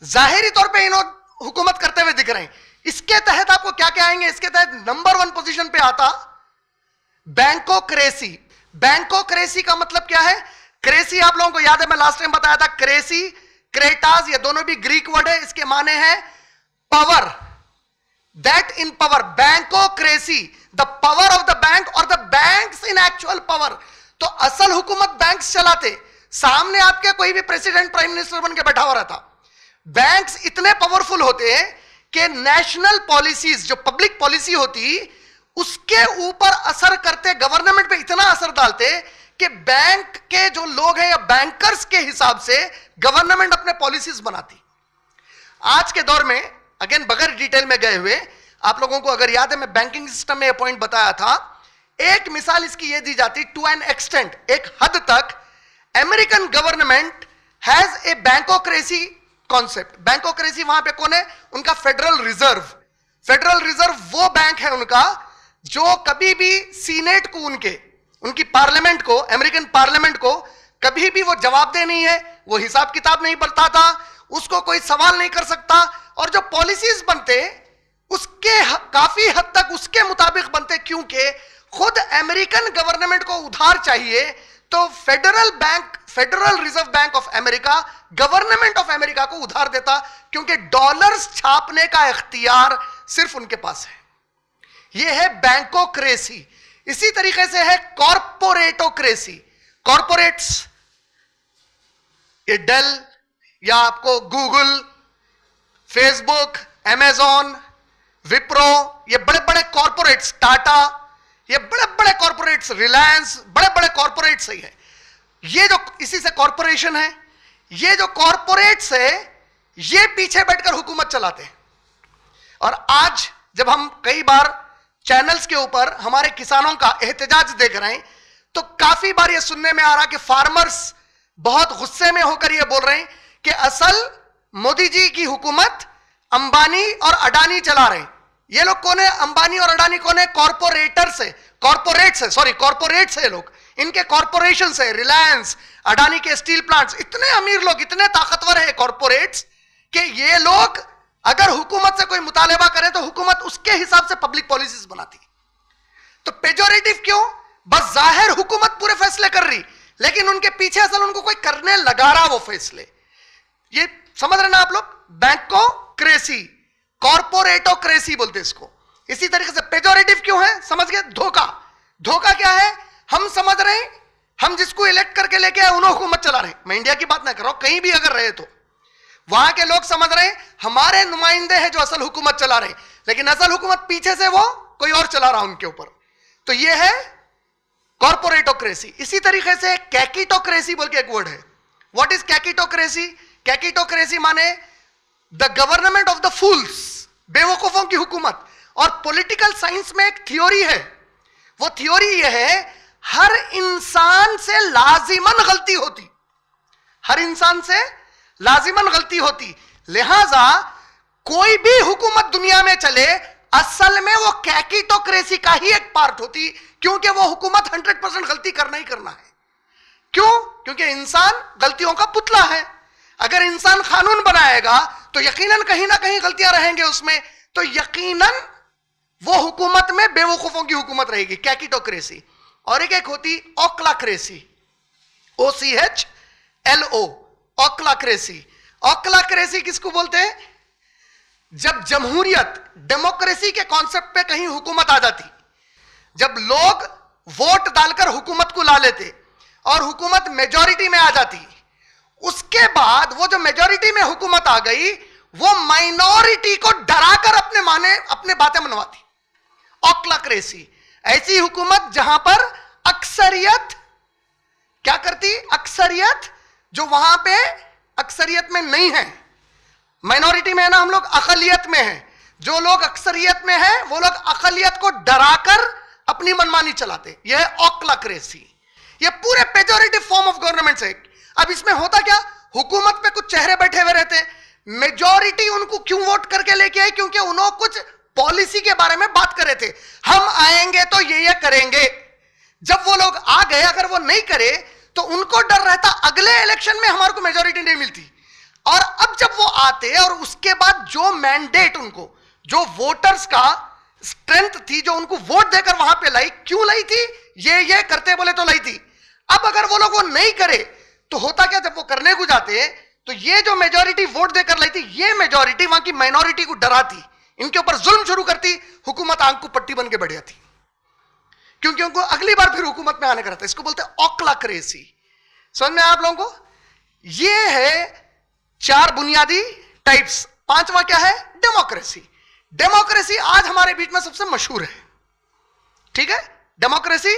जाहिरी तौर पे इन हुकूमत करते हुए दिख रहे हैं। इसके तहत आपको क्या क्या आएंगे, इसके तहत नंबर 1 पोजीशन पे आता बैंकोक्रेसी। बैंकोक्रेसी का मतलब क्या है, क्रेसी आप लोगों को याद है, मैं लास्ट टाइम बताया था, क्रेसी, क्रेटास, ये दोनों भी ग्रीक वर्ड है, इसके माने हैं power, that in power. Bankocracy, the power of the bank और the banks in actual power. तो असल हुकूमत बैंक्स चलाते, सामने आपके कोई भी प्रेसिडेंट प्राइम मिनिस्टर बन के बैठा हुआ रहता। बैंक्स इतने पावरफुल होते हैं कि नेशनल पॉलिसीज, जो पब्लिक पॉलिसी होती, उसके ऊपर असर करते, गवर्नमेंट पे इतना असर डालते कि बैंक के जो लोग हैं या बैंकर्स के हिसाब से गवर्नमेंट अपने पॉलिसीज बनाती। आज के दौर में, अगेन बगैर डिटेल में गए हुए, आप लोगों को अगर याद है मैं बैंकिंग सिस्टम में यह पॉइंट बताया था, एक मिसाल इसकी यह दी जाती, टू एन एक्सटेंट, एक हद तक American government has a bankocracy concept. Bankocracy वहां पे कौन है, उनका फेडरल रिजर्व। फेडरल रिजर्व वो बैंक है उनका जो कभी भी सीनेट को, उनकी पार्लियामेंट को, अमेरिकन पार्लियामेंट को कभी भी वो जवाबदेह नहीं है, वो हिसाब किताब नहीं बताता, उसको कोई सवाल नहीं कर सकता, और जो पॉलिसीज बनते उसके काफी हद तक उसके मुताबिक बनते, क्योंकि खुद अमेरिकन गवर्नमेंट को उधार चाहिए, तो federal bank, federal reserve bank of America government of America को उधार देता, क्योंकि डॉलर्स छापने का इख्तियार सिर्फ उनके पास है। यह है बैंकोक्रेसी। इसी तरीके से है कॉर्पोरेटोक्रेसी। कॉर्पोरेट्स, ये डेल या आपको गूगल, फेसबुक, अमेजॉन, विप्रो, ये बड़े बड़े कॉर्पोरेट्स, टाटा, ये बड़े बड़े कॉर्पोरेट्स, रिलायंस, बड़े बड़े कॉर्पोरेट्स ही है। ये जो इसी से कॉर्पोरेशन है, ये जो कॉर्पोरेट्स है, ये पीछे बैठकर हुकूमत चलाते हैं। और आज जब हम कई बार चैनल्स के ऊपर हमारे किसानों का एहतजाज देख रहे हैं, तो काफी बार ये सुनने में आ रहा कि फार्मर्स बहुत गुस्से में होकर ये बोल रहे हैं कि असल मोदी जी की हुकूमत अंबानी और अडानी चला रहे हैं। ये लोग कौन है, अंबानी और अडानी कौन है, कॉर्पोरेटर्स है, कॉर्पोरेट्स है, सॉरी कॉर्पोरेट्स है लोग, इनके कॉर्पोरेशन है, रिलायंस, अडानी के स्टील प्लांट्स, इतने अमीर लोग, इतने ताकतवर है कॉर्पोरेट्स कि ये लोग अगर हुकूमत से कोई मुतालेबा करें तो हुकूमत उसके हिसाब से पब्लिक पॉलिसीज बनाती। तो पेजोरेटिव क्यों, बस जाहिर हुकूमत पूरे फैसले कर रही, लेकिन उनके पीछे असल उनको कोई करने लगा रहा वो फैसले। ये समझ रहे ना आप लोग, बैंकोक्रेसी, कॉर्पोरेटोक्रेसी बोलते इसको। इसी तरीके से पेजोरेटिव क्यों है, समझ गए, धोखा। धोखा क्या है, हम समझ रहे हैं हम जिसको इलेक्ट करके लेके आए उन्होंने हुकूमत चला रहे हैं। मैं इंडिया की बात ना कर रहा हूं, कहीं भी अगर रहे तो वहां के लोग समझ रहे हैं हमारे नुमाइंदे हैं जो असल हुकूमत चला रहे हैं, लेकिन असल हुकूमत पीछे से वो कोई और चला रहा उनके ऊपर। तो ये है कॉर्पोरेटोक्रेसी। इसी तरीके से कैकिटोक्रेसी बोल के एक वर्ड है। What is kakistocracy? कैकिटोक्रेसी माने the government of the fools, बेवकूफों की हुकूमत। और पॉलिटिकल साइंस में एक थ्योरी है, वो थ्योरी ये है, हर इंसान से लाजिमन गलती होती, हर इंसान से लाजिमन गलती होती, लिहाजा कोई भी हुकूमत दुनिया में चले असल में वो कैकिटोक्रेसी का ही एक पार्ट होती, क्योंकि वो हुकूमत 100% गलती करना ही करना है। क्यों? क्योंकि इंसान गलतियों का पुतला है। अगर इंसान कानून बनाएगा तो यकीनन कहीं ना कहीं गलतियां रहेंगे उसमें, तो यकीनन वो हुकूमत में बेवकूफों की हुकूमत रहेगी, कैकिटोक्रेसी। और एक होती ऑक्लाक्रेसी, OCHLO, ऑक्लाक्रेसी। ऑक्लाक्रेसी किसको बोलते हैं? जब जमहूरियत, डेमोक्रेसी के कॉन्सेप्ट पे कहीं हुकूमत आ जाती, जब लोग वोट डालकर हुकूमत को ला लेते और हुकूमत मेजॉरिटी में आ जाती, उसके बाद वो जो मेजॉरिटी में हुकूमत आ गई वो माइनॉरिटी को डराकर अपने बातें मनवाती, ऑक्लाक्रेसी। ऐसी हुकूमत जहां पर अक्सरियत क्या करती? अक्सरियत जो वहां पे अक्सरियत में नहीं है, माइनॉरिटी में है ना, हम लोग अकलियत में हैं, जो लोग अक्सरियत में हैं वो लोग अकलियत को डराकर अपनी मनमानी चलाते, यह है ऑक्लाक्रेसी। यह पूरे पेजोरेटिव फॉर्म ऑफ गवर्नमेंट है। अब इसमें होता क्या, हुकूमत पे कुछ चेहरे बैठे हुए रहते, मेजॉरिटी उनको क्यों वोट करके लेके आई? क्योंकि उन्होंने कुछ पॉलिसी के बारे में बात कर रहे थे, हम आएंगे तो ये करेंगे। जब वो लोग आ गए, अगर वो नहीं करे तो उनको डर रहता अगले इलेक्शन में हमारे को मेजॉरिटी नहीं मिलती। और अब जब वो आते और उसके बाद जो मैंडेट उनको, जो वोटर्स का स्ट्रेंथ थी जो उनको वोट देकर वहां पे लाई, क्यों लाई थी? ये करते बोले तो लाई थी। अब अगर वो लोग वो नहीं करे तो होता क्या, जब वो करने को जाते तो ये जो मेजॉरिटी वोट देकर लाई थी, ये मेजॉरिटी वहां की माइनॉरिटी को डराती, इनके ऊपर जुल्म शुरू करती, हुकूमत आंख को पट्टी बन के बढ़ जाती, क्योंकि उनको अगली बार फिर हुकूमत में आने का रहता है। इसको बोलते हैं ऑक्लाक्रेसी। समझ में आप लोगों को? ये है 4 बुनियादी टाइप्स। 5वां क्या है? डेमोक्रेसी। डेमोक्रेसी आज हमारे बीच में सबसे मशहूर है, ठीक है? डेमोक्रेसी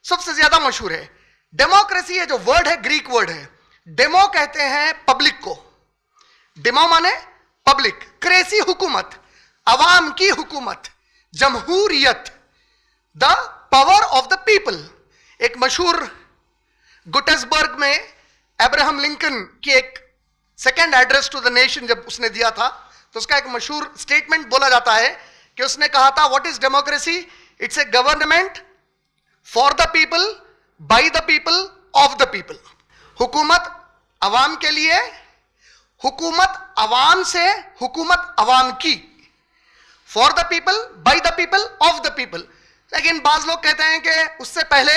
सबसे ज्यादा मशहूर है। डेमोक्रेसी ये जो वर्ड है, ग्रीक वर्ड है, डेमो कहते हैं पब्लिक को, डेमो माने पब्लिक, क्रेसी हुकूमत, अवाम की हुकूमत, जमहूरियत, the power of the people. एक मशहूर गुटेसबर्ग में अब्राहम लिंकन की एक second address to the nation जब उसने दिया था, तो उसका एक मशहूर स्टेटमेंट बोला जाता है कि उसने कहा था, what is democracy? It's a government for the people, by the people, of the people. हुकूमत अवाम के लिए, हुकूमत अवाम से, हुकूमत अवाम की, for the people, by the people, of the people. लेकिन बाज लोग कहते हैं कि उससे पहले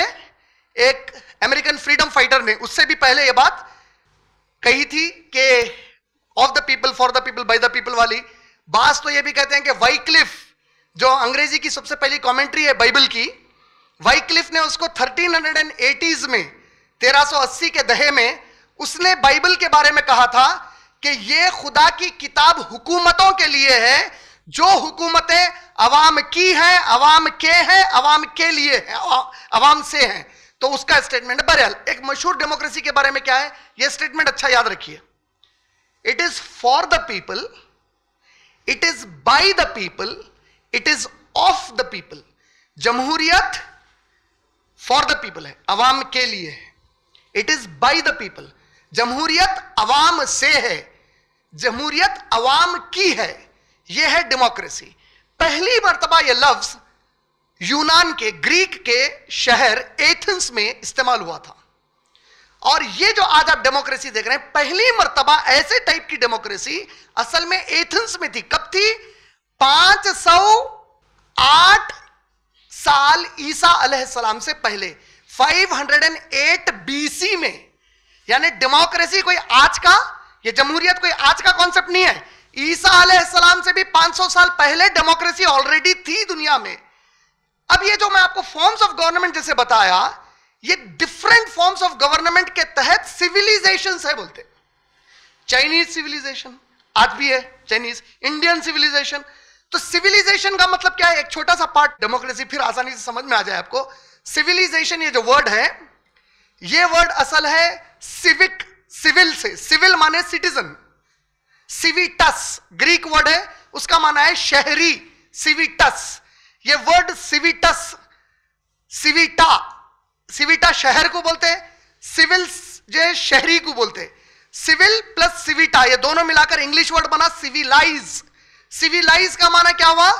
एक अमेरिकन फ्रीडम फाइटर ने उससे भी पहले यह बात कही थी कि of the people, for the people, by the people वाली। बाज तो यह भी कहते हैं कि वाइक्लिफ, जो अंग्रेजी की सबसे पहली कमेंट्री है बाइबल की, वाइक्लिफ ने उसको 1380s में, 1380 के दहे में उसने बाइबल के बारे में कहा था कि यह खुदा की किताब हुकूमतों के लिए है, जो हुकूमतें अवाम की हैं, अवाम के हैं, अवाम के लिए हैं, अवाम से हैं। तो उसका स्टेटमेंट है। बहरहाल एक मशहूर डेमोक्रेसी के बारे में क्या है, यह स्टेटमेंट अच्छा याद रखिए, it is for the people, it is by the people, it is of the people. जमहूरियत फॉर द पीपल है, अवाम के लिए है, it is by the people. जमहूरियत अवाम से है, जमहूरियत अवाम की है, यह है डेमोक्रेसी। पहली मर्तबा यह लफ्ज यूनान के, ग्रीक के शहर एथेंस में इस्तेमाल हुआ था। और ये जो आज आप डेमोक्रेसी देख रहे हैं, पहली मर्तबा ऐसे टाइप की डेमोक्रेसी असल में एथेंस में थी। कब थी? 508 साल ईसा अलैहिस्सलाम से पहले, 508 BC में। यानी डेमोक्रेसी कोई आज का, ये जमहूरियत कोई आज का कॉन्सेप्ट नहीं है। ईसा अलैहिस्सलाम से भी 500 साल पहले डेमोक्रेसी ऑलरेडी थी दुनिया में। अब ये जो मैं आपको फॉर्म्स ऑफ गवर्नमेंट जैसे बताया, ये डिफरेंट फॉर्म्स ऑफ गवर्नमेंट के तहत सिविलाइजेशन है बोलते। चाइनीज सिविलाइजेशन आज भी है, चाइनीज, इंडियन सिविलाइजेशन। तो सिविलाइजेशन का मतलब क्या है? एक छोटा सा पार्ट डेमोक्रेसी, फिर आसानी से समझ में आ जाए आपको। सिविलाइजेशन ये जो वर्ड है, ये वर्ड असल है सिविक, सिविल से, सिविल माने सिटीजन, सिविटस ग्रीक वर्ड है, उसका माना है शहरी, सिविटस। ये वर्ड सिविटस सिविटा, सिविटा शहर को बोलते हैं, सिविल जो शहरी को बोलते हैं। सिविल प्लस सिविटा ये दोनों मिलाकर इंग्लिश वर्ड बना सिविलाइज। सिविलाइज का माना क्या हुआ?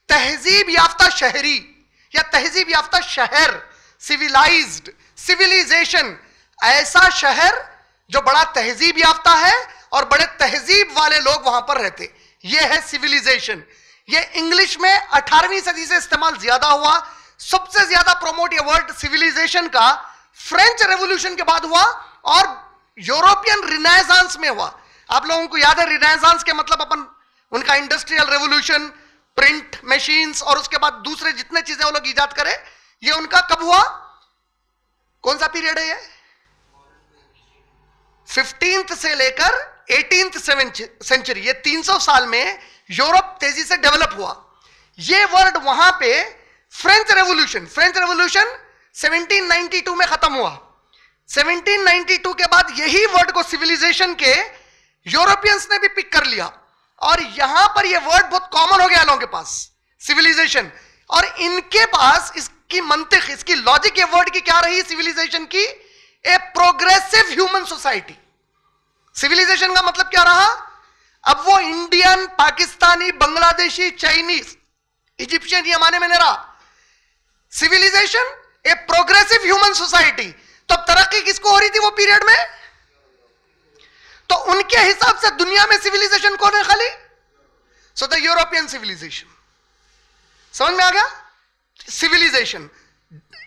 तहजीब याफ्ता शहरी या तहजीब याफ्ता शहर। सिविलाइज्ड, सिविलाइजेशन, ऐसा शहर जो बड़ा तहजीब याफ्ता है और बड़े तहजीब वाले लोग वहां पर रहते, यह है सिविलाइजेशन। यह इंग्लिश में 18वीं सदी से इस्तेमाल ज्यादा हुआ। सबसे ज्यादा प्रमोट यह वर्ड सिविलाइजेशन का फ्रेंच रेवोल्यूशन के बाद हुआ और यूरोपियन रिनेसांस में हुआ। आप लोगों को याद है रिनेसांस के मतलब अपन उनका इंडस्ट्रियल रेवोल्यूशन, प्रिंट मशीन्स और उसके बाद दूसरे जितने चीजें वो लोग इजाद करे, ये उनका कब हुआ? कौन सा पीरियड है ये? 15th से लेकर 18th सेंचुरी, ये 300 साल में यूरोप तेजी से डेवलप हुआ। ये वर्ड वहां पे फ्रेंच रेवोल्यूशन 1792 में खत्म हुआ। 1792 के बाद यही वर्ड को सिविलाइजेशन के यूरोपियंस ने भी पिक कर लिया और यहां पर यह वर्ड बहुत कॉमन हो गया लोगों के पास, सिविलाइजेशन। और इनके पास इसकी मंतिक, इसकी लॉजिक ये वर्ड की क्या रही सिविलाइजेशन की? A progressive human society. Civilisation का मतलब क्या रहा? अब वो Indian, Pakistani, Bangladeshi, Chinese, Egyptian ये माने में नहीं रहा। Civilisation a progressive human society. तो तरक्की किसको हो रही थी वो पीरियड में? तो उनके हिसाब से दुनिया में सिविलाइजेशन कौन है खाली? So the European civilisation. समझ में आ गया? सिविलाइजेशन,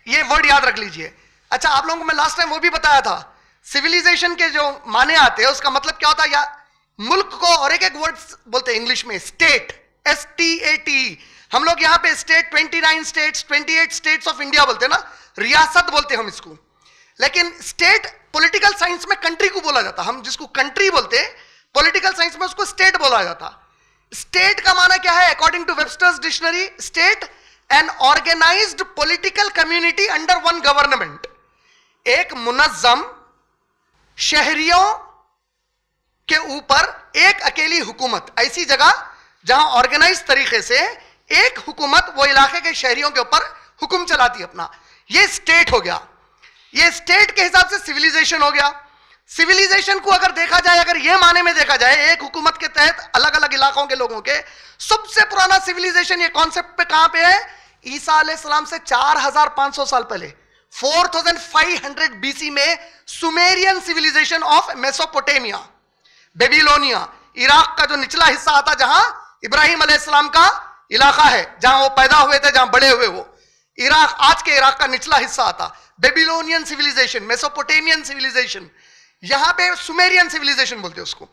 ये वर्ड याद रख लीजिए। अच्छा, आप लोगों को मैं लास्ट टाइम वो भी बताया था, सिविलाइजेशन के जो माने आते हैं उसका मतलब क्या होता है? या मुल्क को, और एक एक वर्ड बोलते हैं इंग्लिश में, स्टेट, STAT। हम लोग यहां पे state 29 states, 28 states of India बोलते हैं ना, रियासत बोलते हैं हम इसको। लेकिन स्टेट पॉलिटिकल साइंस में कंट्री को बोला जाता, हम जिसको कंट्री बोलते हैं पॉलिटिकल साइंस में उसको स्टेट बोला जाता। स्टेट का माना क्या है? According to Webster's dictionary, state an organised political community under one government. एक मुनज्जम शहरियों के ऊपर एक अकेली हुकूमत, ऐसी जगह जहां ऑर्गेनाइज तरीके से एक हुकूमत वो इलाके के शहरियों के ऊपर हुक्म चलाती है अपना, ये स्टेट हो गया। ये स्टेट के हिसाब से सिविलाइजेशन हो गया। सिविलाइजेशन को अगर देखा जाए, अगर ये माने में देखा जाए एक हुकूमत के तहत अलग अलग इलाकों के लोगों के, सबसे पुराना सिविलाइजेशन ये कॉन्सेप्ट पे कहां पे है? ईसा अलैहिस्सलाम से 4500 साल पहले 4500 BC में Sumerian civilisation of Mesopotamia, Babylonia, Iraq का जो निचला हिस्सा आता जहां इब्राहिम अलैहिस्सलाम का इलाका है, जहां वो पैदा हुए थे, जहां बड़े हुए वो इराक, आज के इराक का निचला हिस्सा आता, बेबीलोनियन सिविलाइजेशन, मेसोपोटामियन सिविलाइजेशन, यहां पे सुमेरियन सिविलाइजेशन बोलते हैं उसको।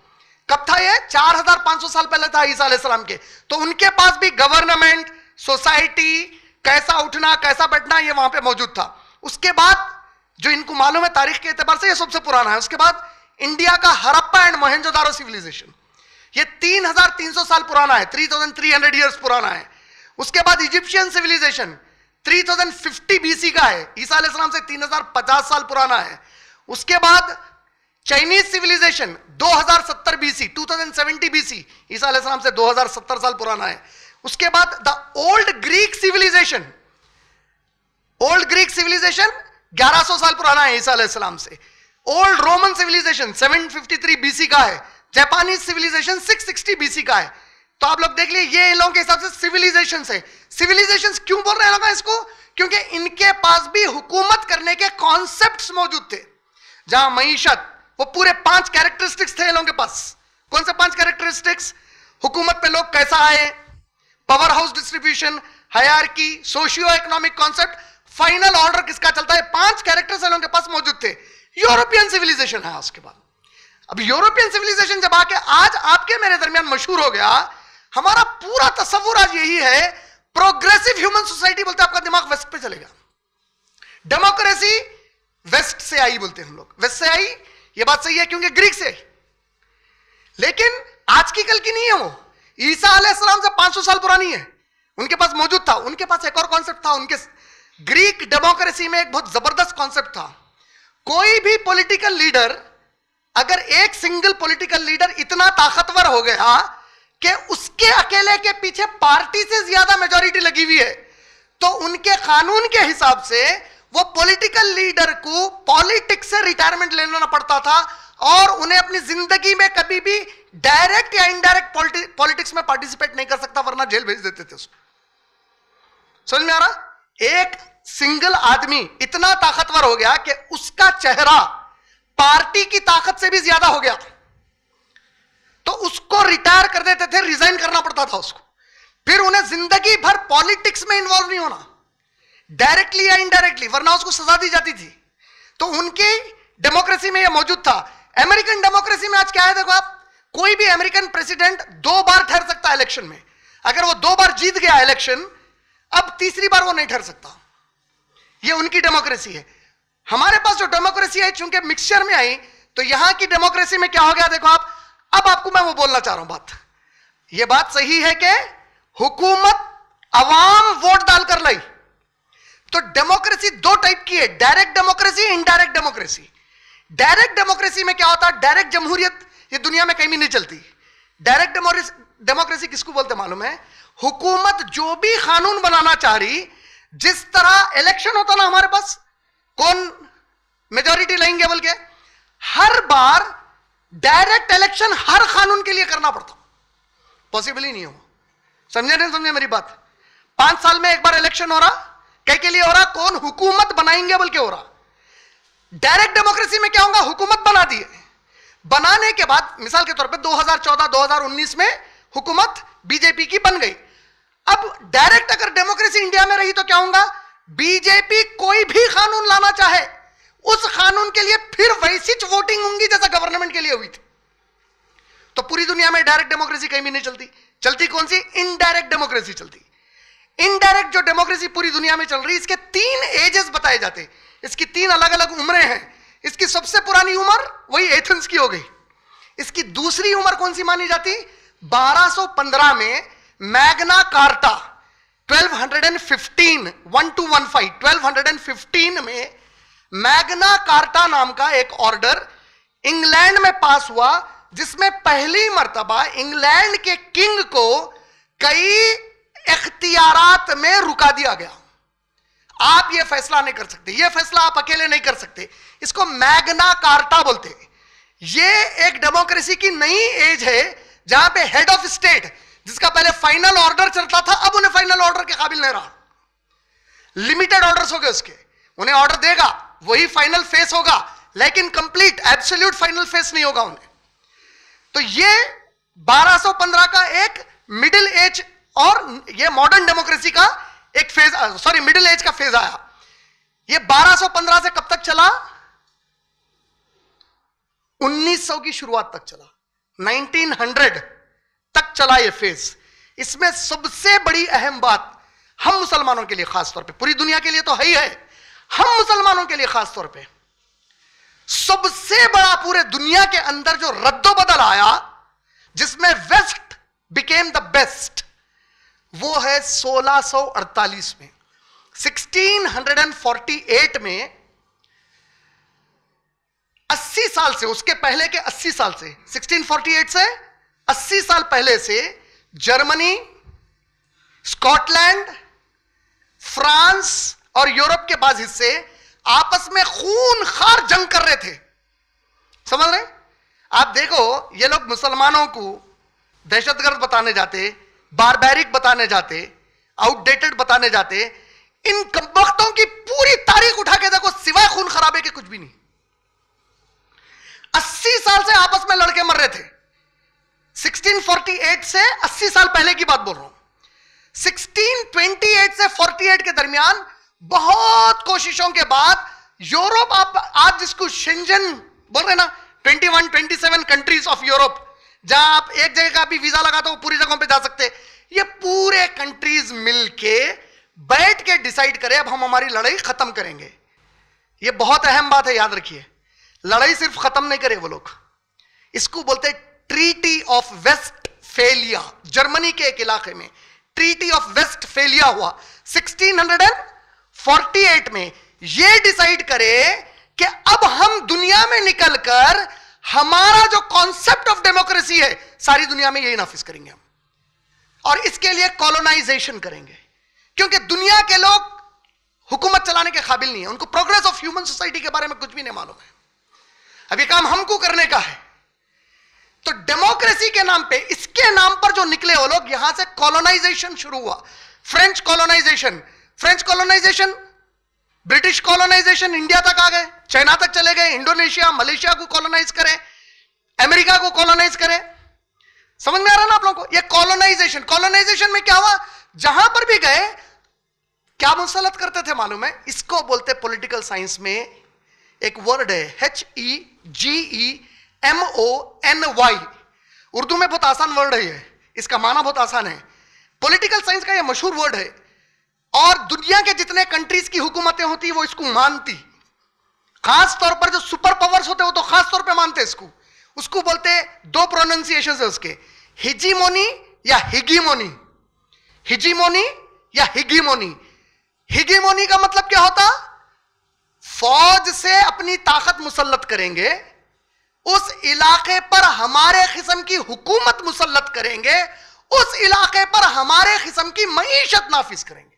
कब था ये? 4500 साल पहले था ईसा अलैहिस्सलाम के। तो उनके पास भी गवर्नमेंट, सोसाइटी, कैसा उठना कैसा बैठना ये वहां पे मौजूद था। उसके बाद जो इनको मालूम है तारीख के एतबार से ये सबसे पुराना है। उसके बाद इंडिया का हड़प्पा एंड मोहनजोदारो सिविलाइजेशन, ये 3300 साल पुराना है, 3300 ईयर्स पुराना है। उसके बाद इजिप्शियन सिविलाइजेशन 3050 BC का है, ईसा अलैहिस्सलाम से 3050 साल पुराना है। उसके बाद चाइनीज सिविलाइजेशन 2070 BC, 2070 BC, ईसा अलैहिस्सलाम से 2070 साल पुराना है। उसके बाद the old Greek civilisation, old Greek civilisation 1100 साल पुराना है ईसा अलैहिस्सलाम से। ओल्ड रोमन सिविलाइजेशन 753 BC का है। जापानीज सिविलाइजेशन 660 BC का है। तो आप लोग देख लीजिए, ये इन लोगों के हिसाब से सिविलाइजेशन है। सिविलाइजेशन क्यों बोल रहे हैं इसको? क्योंकि इनके पास भी हुकूमत करने के कॉन्सेप्ट्स मौजूद थे। जहां मईशत, वो पूरे 5 कैरेक्टरिस्टिक्स थे इन लोगों के पास। कौन से 5 कैरेक्टरिस्टिक्स? हुकूमत पे लोग कैसा आए, power house distribution, hierarchy, socio economic concept, final order किसका चलता है, 5 कैरेक्टर्स इन लोगों के पास मौजूद थे। यूरोपियन सिविलाइजेशन है उसके बाद। अब यूरोपियन सिविलाइजेशन जब आके आज आपके मेरे दरमियान मशहूर हो गया, हमारा पूरा तस्वुर आज यही है, प्रोग्रेसिव ह्यूमन सोसाइटी बोलते हैं, आपका दिमाग वेस्ट पे चलेगा। डेमोक्रेसी वेस्ट से आई बोलते हैं हम लोग, वेस्ट से आई, ये बात सही है क्योंकि ग्रीक से। लेकिन आज की कल की नहीं है वो, ईसा अलैहिस्सलाम से 500 साल पुरानी है, उनके पास मौजूद था। उनके पास एक और कॉन्सेप्ट था, उनके ग्रीक डेमोक्रेसी में एक बहुत जबरदस्त कॉन्सेप्ट था। कोई भी पॉलिटिकल लीडर, अगर एक सिंगल पॉलिटिकल लीडर इतना ताकतवर हो गया कि उसके अकेले के पीछे पार्टी से ज्यादा मेजॉरिटी लगी हुई है, तो उनके कानून के हिसाब से वो पॉलिटिकल लीडर को पॉलिटिक्स से रिटायरमेंट लेना पड़ता था और उन्हें अपनी जिंदगी में कभी भी डायरेक्ट या इनडायरेक्ट पॉलिटिक्स में पार्टिसिपेट नहीं कर सकता, वरना जेल भेज देते थे उसको। समझ में आ रहा? एक सिंगल आदमी इतना ताकतवर हो गया कि उसका चेहरा पार्टी की ताकत से भी ज्यादा हो गया, तो उसको रिटायर कर देते थे, रिजाइन करना पड़ता था उसको। फिर उन्हें जिंदगी भर पॉलिटिक्स में इन्वॉल्व नहीं होना, डायरेक्टली या इनडायरेक्टली, वरना उसको सजा दी जाती थी। तो उनकी डेमोक्रेसी में यह मौजूद था। अमेरिकन डेमोक्रेसी में आज क्या है, देखो आप, कोई भी अमेरिकन प्रेसिडेंट 2 बार ठहर सकता है इलेक्शन में। अगर वो 2 बार जीत गया इलेक्शन, अब तीसरी बार वो नहीं ठहर सकता। ये उनकी डेमोक्रेसी है। हमारे पास जो डेमोक्रेसी है, चूंकि मिक्सचर में आई, तो यहां की डेमोक्रेसी में क्या हो गया, देखो आप। अब आपको मैं वो बोलना चाह रहा हूं बात, ये बात सही है कि हुकूमत अवाम वोट डालकर लाई। तो डेमोक्रेसी 2 टाइप की है, direct democracy, indirect democracy. Direct democracy में क्या होता है, डायरेक्ट जमहूरियत ये दुनिया में कहीं भी नहीं चलती। डायरेक्ट डेमोक्रेसी किसको बोलते मालूम है? हुकूमत जो भी कानून बनाना चाह रही, जिस तरह इलेक्शन होता ना हमारे पास, कौन मेजॉरिटी लेंगे बोल के, हर बार डायरेक्ट इलेक्शन हर कानून के लिए करना पड़ता, पॉसिबल ही नहीं हो। समझे नहीं समझे मेरी बात? 5 साल में एक बार इलेक्शन हो रहा, कई के लिए हो रहा, कौन हुकूमत बनाएंगे बोल के हो रहा। डायरेक्ट डेमोक्रेसी में क्या होगा, हुकूमत बना दिए, बनाने के बाद मिसाल के तौर पे 2014-2019 में हुकूमत बीजेपी की बन गई। अब डायरेक्ट अगर डेमोक्रेसी इंडिया में रही तो क्या होगा, बीजेपी कोई भी कानून लाना चाहे, उस कानून के लिए फिर वैसी वोटिंग होंगी जैसा गवर्नमेंट के लिए हुई थी। तो पूरी दुनिया में डायरेक्ट डेमोक्रेसी कहीं भी नहीं चलती। चलती कौन सी? इनडायरेक्ट डेमोक्रेसी चलती। इनडायरेक्ट जो डेमोक्रेसी पूरी दुनिया में चल रही, इसके 3 एजेस बताए जाते, इसकी 3 अलग अलग उम्रें हैं। इसकी सबसे पुरानी उम्र वही एथेंस की हो गई। इसकी दूसरी उम्र कौन सी मानी जाती? 1215 में मैग्ना कार्टा, 1215 में मैग्ना कार्टा नाम का एक ऑर्डर इंग्लैंड में पास हुआ, जिसमें पहली मर्तबा इंग्लैंड के किंग को कई इख्तियारात में रुका दिया गया। आप ये फैसला नहीं कर सकते, ये फैसला आप अकेले नहीं कर सकते। इसको मैग्ना कार्टा बोलते हैं। ये एक डेमोक्रेसी की नई एज है, जहां पे हेड ऑफ स्टेट, जिसका पहले फाइनल ऑर्डर चलता था, अब उन्हें फाइनल ऑर्डर के काबिल नहीं रहा। लिमिटेड ऑर्डर्स हो गए उसके, उन्हें ऑर्डर देगा वही फाइनल फेस होगा, लेकिन कंप्लीट एब्सोल्यूट फाइनल फेस नहीं होगा उन्हें। तो ये 1215 का एक मिडिल एज और ये मॉडर्न डेमोक्रेसी का एक फेज, सॉरी मिडिल एज का फेज आया। ये 1215 से कब तक चला? 1900 की शुरुआत तक चला, 1900 तक चला ये फेज। इसमें सबसे बड़ी अहम बात हम मुसलमानों के लिए खास तौर पे, पूरी दुनिया के लिए तो है ही है, हम मुसलमानों के लिए खास तौर पे सबसे बड़ा पूरे दुनिया के अंदर जो रद्दोबदल आया, जिसमें वेस्ट बिकेम द बेस्ट, वो है 1648 में। 1648 में 80 साल से, उसके पहले के 80 साल से, 1648 से 80 साल पहले से जर्मनी, स्कॉटलैंड, फ्रांस और यूरोप के बाद हिस्से आपस में खूनखार जंग कर रहे थे। समझ रहे? आप देखो, ये लोग मुसलमानों को दहशतगर्द बताने जाते, बारबैरिक बताने जाते, आउटडेटेड बताने जाते। इन कमबख्तों की पूरी तारीख उठा के देखो, सिवाय खून खराबे के कुछ भी नहीं। 80 साल से आपस में लड़के मर रहे थे। 1648 से 80 साल पहले की बात बोल रहा हूं। 1628 से 48 के दरमियान बहुत कोशिशों के बाद यूरोप, आप आज जिसको शेंजन बोल रहे ना, 27 कंट्रीज ऑफ यूरोप, जहां आप एक जगह का भी वीजा लगाते हो पूरी जगहों पे जा सकते, ये पूरे कंट्रीज मिलके बैठ के डिसाइड करें अब हम हमारी लड़ाई खत्म करेंगे। ये बहुत अहम बात है, याद रखिए। लड़ाई सिर्फ खत्म नहीं करे वो लोग, इसको बोलते ट्रीटी ऑफ वेस्टफेलिया। जर्मनी के एक इलाके में ट्रीटी ऑफ वेस्टफेलिया हुआ 1648 में। ये डिसाइड करे कि अब हम दुनिया में निकलकर हमारा जो कॉन्सेप्ट ऑफ डेमोक्रेसी है सारी दुनिया में यही नाफिज करेंगे हम, और इसके लिए कॉलोनाइजेशन करेंगे। क्योंकि दुनिया के लोग हुकूमत चलाने के काबिल नहीं है, उनको प्रोग्रेस ऑफ ह्यूमन सोसाइटी के बारे में कुछ भी नहीं मालूम है। अब ये काम हमको करने का है। तो डेमोक्रेसी के नाम पे, इसके नाम पर जो निकले वो लोग, यहां से कॉलोनाइजेशन शुरू हुआ। French colonisation, British colonisation, India तक आ गए, चाइना तक चले गए, इंडोनेशिया, मलेशिया को कॉलोनाइज करे, अमेरिका को कॉलोनाइज करे। समझ में आ रहा ना आप लोगों को? ये कॉलोनाइजेशन में क्या हुआ? जहां पर भी गए क्या मुसलत करते थे मालूम है? इसको बोलते पॉलिटिकल साइंस में एक वर्ड है HEGEMONY। उर्दू में बहुत आसान वर्ड है ये, इसका माना बहुत आसान है। पॉलिटिकल साइंस का ये मशहूर वर्ड है और दुनिया के जितने कंट्रीज की हुकूमतें होती वो इसको मानती। खास तौर पर जो सुपर पावर्स होते वो तो खास तौर पे मानते इसको। उसको बोलते, दो प्रोनाउंसिएशन है उसके, हिजीमोनी या हिगीमोनी। हिजीमोनी या हिगीमोनी। हिगीमोनी का मतलब क्या होता? फौज से अपनी ताकत मुसल्लत करेंगे, उस इलाके पर हमारे किस्म की हुकूमत मुसल्लत करेंगे, उस इलाके पर हमारे किस्म की मईशत नाफिज करेंगे।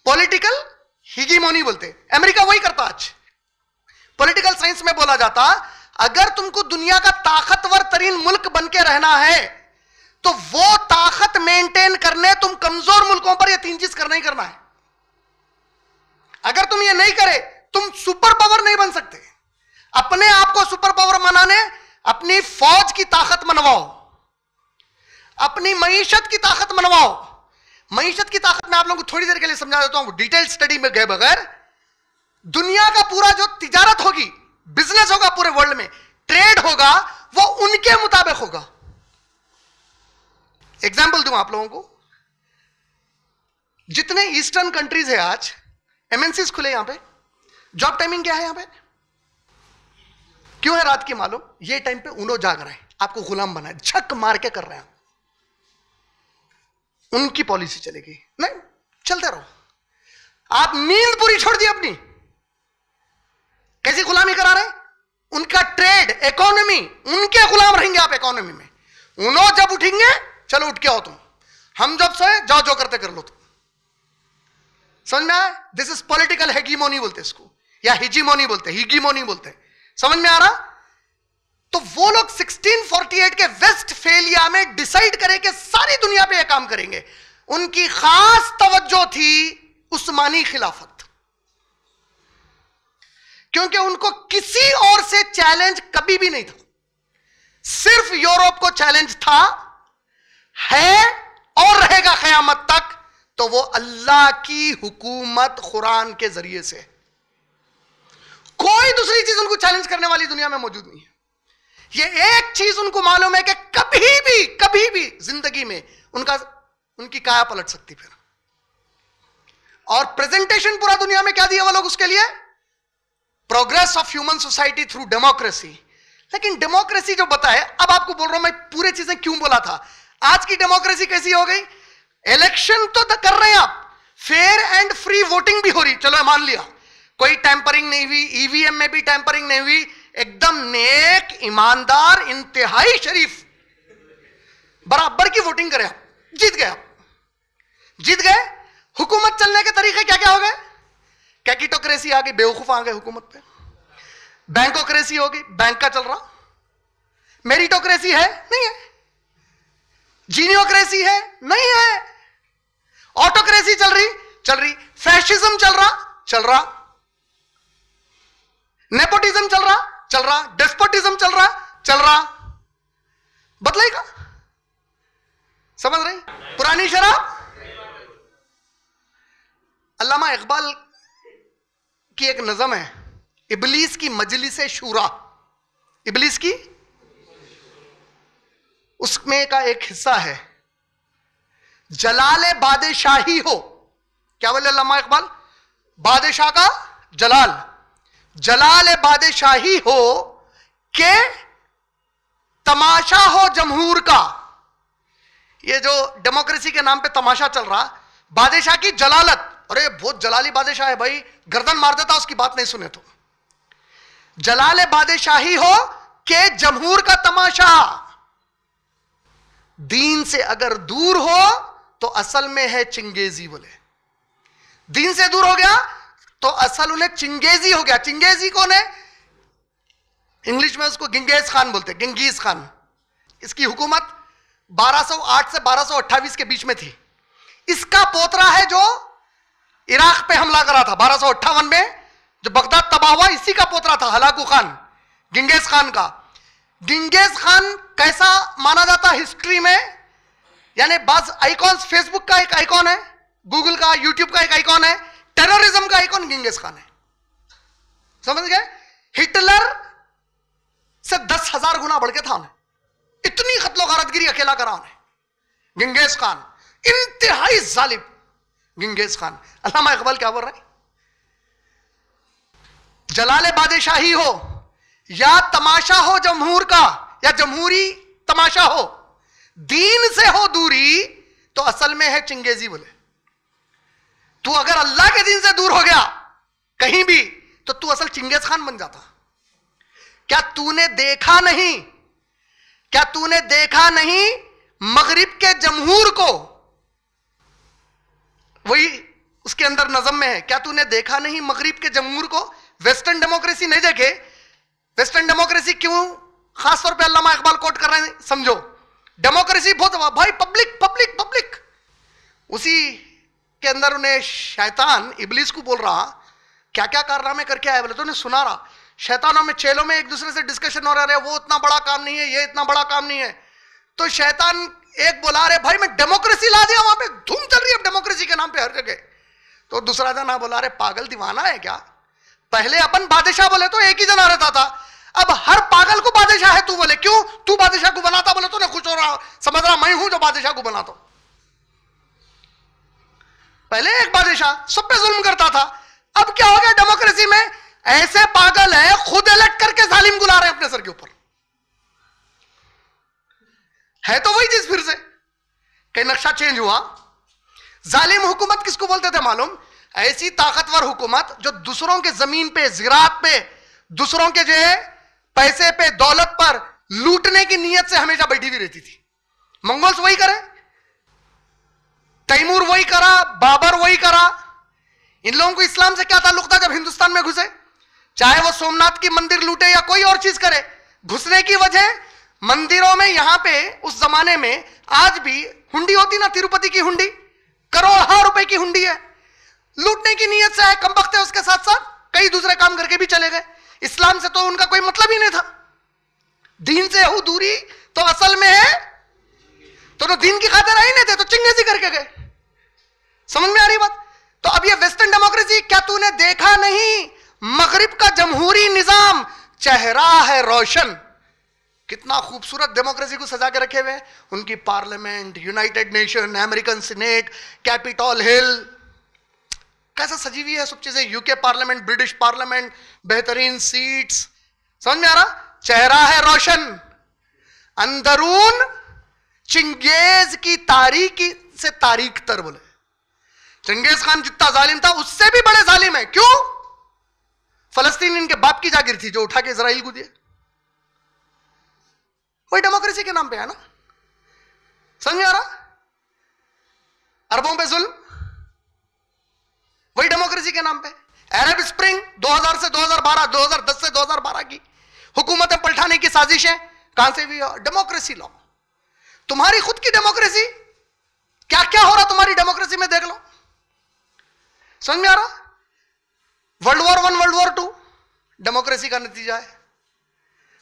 पॉलिटिकल हिगीमोनी बोलते। अमेरिका वही करता आज। पॉलिटिकल साइंस में बोला जाता, अगर तुमको दुनिया का ताकतवर तरीन मुल्क बन के रहना है तो वो ताकत मेंटेन करने तुम कमजोर मुल्कों पर ये तीन चीज करना ही करना है। अगर तुम ये नहीं करे तुम सुपर पावर नहीं बन सकते। अपने आप को सुपर पावर बनाने अपनी फौज की ताकत मनवाओ, अपनी मईशत की ताकत मनवाओ। मईशत की ताकत मैं आप लोगों को थोड़ी देर के लिए समझा देता हूं, डिटेल स्टडी में गए बगैर। दुनिया का पूरा जो तिजारत होगी, बिजनेस होगा पूरे वर्ल्ड में, ट्रेड होगा, वो उनके मुताबिक होगा। एग्जाम्पल दूं आप लोगों को, जितने ईस्टर्न कंट्रीज है आज, एमएनसीज खुले यहां पे, जॉब टाइमिंग क्या है यहां पे? क्यों है रात की मालूम? ये टाइम पे उन्हों जाग रहे हैं, आपको गुलाम बनाए, झक मार के कर रहे हैं। उनकी पॉलिसी चलेगी, नहीं चलते रहो। आप नींद पूरी छोड़ दी अपनी, कैसी गुलामी करा रहे? उनका ट्रेड, इकोनॉमी, उनके गुलाम रहेंगे आप इकोनॉमी में। उन्हों जब उठेंगे, चलो उठ के आओ तुम, हम जब सोए जाओ जो करते कर लो तुम। समझ में आया? दिस इज पॉलिटिकल हेगीमोनी बोलते इसको, या हिजीमोनी बोलते, हिगीमोनी बोलते। समझ में आ रहा? तो वो लोग 1648 के वेस्टफेलिया में डिसाइड करे कि सारी दुनिया पे ये काम करेंगे। उनकी खास तवज्जो थी उस्मानी खिलाफत, क्योंकि उनको किसी और से चैलेंज कभी भी नहीं था, सिर्फ यूरोप को चैलेंज था, है और रहेगा क़यामत तक। तो वो अल्लाह की हुकूमत कुरान के जरिए से, कोई दूसरी चीज उनको चैलेंज करने वाली दुनिया में मौजूद नहीं है। ये एक चीज उनको मालूम है कि कभी भी जिंदगी में उनकी काया पलट सकती फिर। और प्रेजेंटेशन पूरा दुनिया में क्या दिया वो लोग उसके लिए? Progress of human society through democracy. लेकिन डेमोक्रेसी जो बताए, अब आपको बोल रहा हूं मैं पूरे चीजें क्यों बोला था। आज की डेमोक्रेसी कैसी हो गई? इलेक्शन तो कर रहे हैं आप, फेयर एंड फ्री वोटिंग भी हो रही, चलो मान लिया, कोई टैंपरिंग नहीं हुई, ईवीएम में भी टैंपरिंग नहीं हुई, एकदम नेक, ईमानदार, इंतहाई शरीफ, बराबर की वोटिंग करे आप, जीत गए आप, जीत गए। हुकूमत चलने के तरीके क्या क्या हो गए? कैकिटोक्रेसी आ गई, बेवकूफ आ गए हुकूमत पे। बैंकोक्रेसी हो गई, बैंक का चल रहा। मेरिटोक्रेसी है? नहीं है। जीनियोक्रेसी है? नहीं है। ऑटोक्रेसी चल रही। फैशिज्म चल रहा। नेपोटिज्म चल रहा। डेस्पोटिज्म चल रहा। बदलेगा? समझ रही? पुरानी शराब। अल्लामा इकबाल की एक नज़म है, इबलीस की मजलिस शूरा, इबलीस की, उसमें का एक हिस्सा है, जलाल बादशाही हो। क्या बोले अल्लामा इकबाल? बादशाह का जलाल बादशाही हो के तमाशा हो जमहूर का। ये जो डेमोक्रेसी के नाम पे तमाशा चल रहा, बादशाह की जलालत, अरे बहुत जलाली बादशाह है भाई, गर्दन मार देता उसकी बात नहीं सुने तो। जलाल बादशाही हो के जमहूर का तमाशा। दीन से अगर दूर हो तो असल में है चिंगेजी बोले। दीन से दूर हो गया तो असल उन्हें चिंगेजी हो गया। चिंगेजी कौन है? इंग्लिश में उसको गिंगेज खान बोलते, गिंगीज खान। इसकी हुकूमत 1208 से 1228 के बीच में थी। इसका पोतरा है जो इराक पे हमला करा था 1258 में, जो बगदाद तबाह हुआ, इसी का पोतरा था हलाकू खान, गिंगेज खान का। गिंगेज खान कैसा माना जाता हिस्ट्री में? यानी बाज आइकॉन्स, फेसबुक का एक आइकॉन है, गूगल का, यूट्यूब का एक आइकॉन है, टेररिज्म का आइकॉन गिंगेज खान है। समझ गए? हिटलर से 10,000 गुना बढ़ के था उन्हें, इतनी कत्लो गारतगिरी अकेला करा उन्हें गिंगेज खान। इंतहाई जालिम गिंगेज खान। अल्लामा इकबाल क्या बोल रहे हैं? जलाले बादशाही हो या तमाशा हो जमहूर का, या जमहूरी तमाशा हो, दीन से हो दूरी तो असल में है चिंगेजी बोले। तू अगर अल्लाह के दीन से दूर हो गया कहीं भी तो तू असल चिंगेज खान बन जाता। क्या तूने देखा नहीं, क्या तूने देखा नहीं मगरिब के जमहूर को? वही उसके अंदर नज़म में है, क्या तूने देखा नहीं मगरिब के जमहूर को? वेस्टर्न डेमोक्रेसी नहीं देखे? वेस्टर्न डेमोक्रेसी क्यों खासतौर पे अल्लामा इकबाल कोट कर रहे हैं, समझो। डेमोक्रेसी बहुत भाई, पब्लिक पब्लिक पब्लिक, उसी के अंदर उन्हें शैतान इब्लिस को बोल रहा क्या क्या कारनामे करके आया बोले, तो उन्हें सुना रहा। शैतानों में, चेलों में एक दूसरे से डिस्कशन हो रहा है, वो इतना बड़ा काम नहीं है, ये इतना बड़ा काम नहीं है। तो शैतान एक बोला, अरे भाई मैं डेमोक्रेसी ला दिया, वहां पे धूम चल रही है डेमोक्रेसी के नाम पे हर जगह। तो दूसरा जना बोला, अरे पागल दीवाना है क्या? पहले अपन बादशाह बोले तो एक ही जना रहता था, अब हर पागल को बादशाह है तू बोले। क्यों? तू बादशाह को बनाता बोले तो ना खुश हो रहा, समझ रहा मैं हूं जो बादशाह को बनाता हूं। पहले एक बादशाह सब पे जुल्म करता था, अब क्या हो गया डेमोक्रेसी में? ऐसे पागल है खुद इलेक्ट करके जालिम बुला रहे हैं अपने सर के ऊपर। है तो वही चीज फिर से, कहीं नक्शा चेंज हुआ। जालिम हुकूमत किसको बोलते थे मालूम? ऐसी ताकतवर हुकूमत जो दूसरों के जमीन पे, ज़राअत पे, दूसरों के जो है पैसे पे, दौलत पर लूटने की नीयत से हमेशा बैठी हुई रहती थी। मंगोल्स वही करे, तैमूर वही करा, बाबर वही करा। इन लोगों को इस्लाम से क्या ताल्लुक था जब हिंदुस्तान में घुसे? चाहे वो सोमनाथ की मंदिर लूटे या कोई और चीज करे, घुसने की वजह मंदिरों में, यहां पे उस जमाने में आज भी हुंडी होती ना, तिरुपति की हुंडी, करोड़ों रुपए की हुंडी है, लूटने की नीयत से आए कमबख्त है। उसके साथ साथ कई दूसरे काम करके भी चले गए। इस्लाम से तो उनका कोई मतलब ही नहीं था। दीन से हो दूरी तो असल में है, तो दीन की खातिर आई नहीं थे तो चिंगेजी करके गए। समझ में आ रही बात? तो अब ये वेस्टर्न डेमोक्रेसी, क्या तूने देखा नहीं मगरिब का जमहूरी निजाम चेहरा है रोशन? कितना खूबसूरत डेमोक्रेसी को सजा के रखे हुए। उनकी parliament, United nation, American senate, Capitol Hill, कैसा सजी हुई है सब चीजें। यूके पार्लियामेंट, ब्रिटिश पार्लियामेंट, बेहतरीन सीट्स। समझ में आ रहा? चेहरा है रोशन, अंदरून चिंगेज की तारीकी से तारीख तर बोले। चंगेज खान जितना जालिम था उससे भी बड़े जालिम है। क्यों? फलस्तीन इनके बाप की जागीर थी जो उठा के इजराइल को दिए। वही डेमोक्रेसी के नाम पे है ना। समझ में आ रहा? अरबों पे जुल्म, वही डेमोक्रेसी के नाम पे। अरब स्प्रिंग 2000 से 2012, 2010 से 2012 की हुकूमतें पलटाने की साजिशें कहां से भी? Democracy law. तुम्हारी खुद की डेमोक्रेसी, क्या क्या हो रहा तुम्हारी डेमोक्रेसी में देख लो। समझ में आ रहा? World war 1, world war 2 democracy का नतीजा है।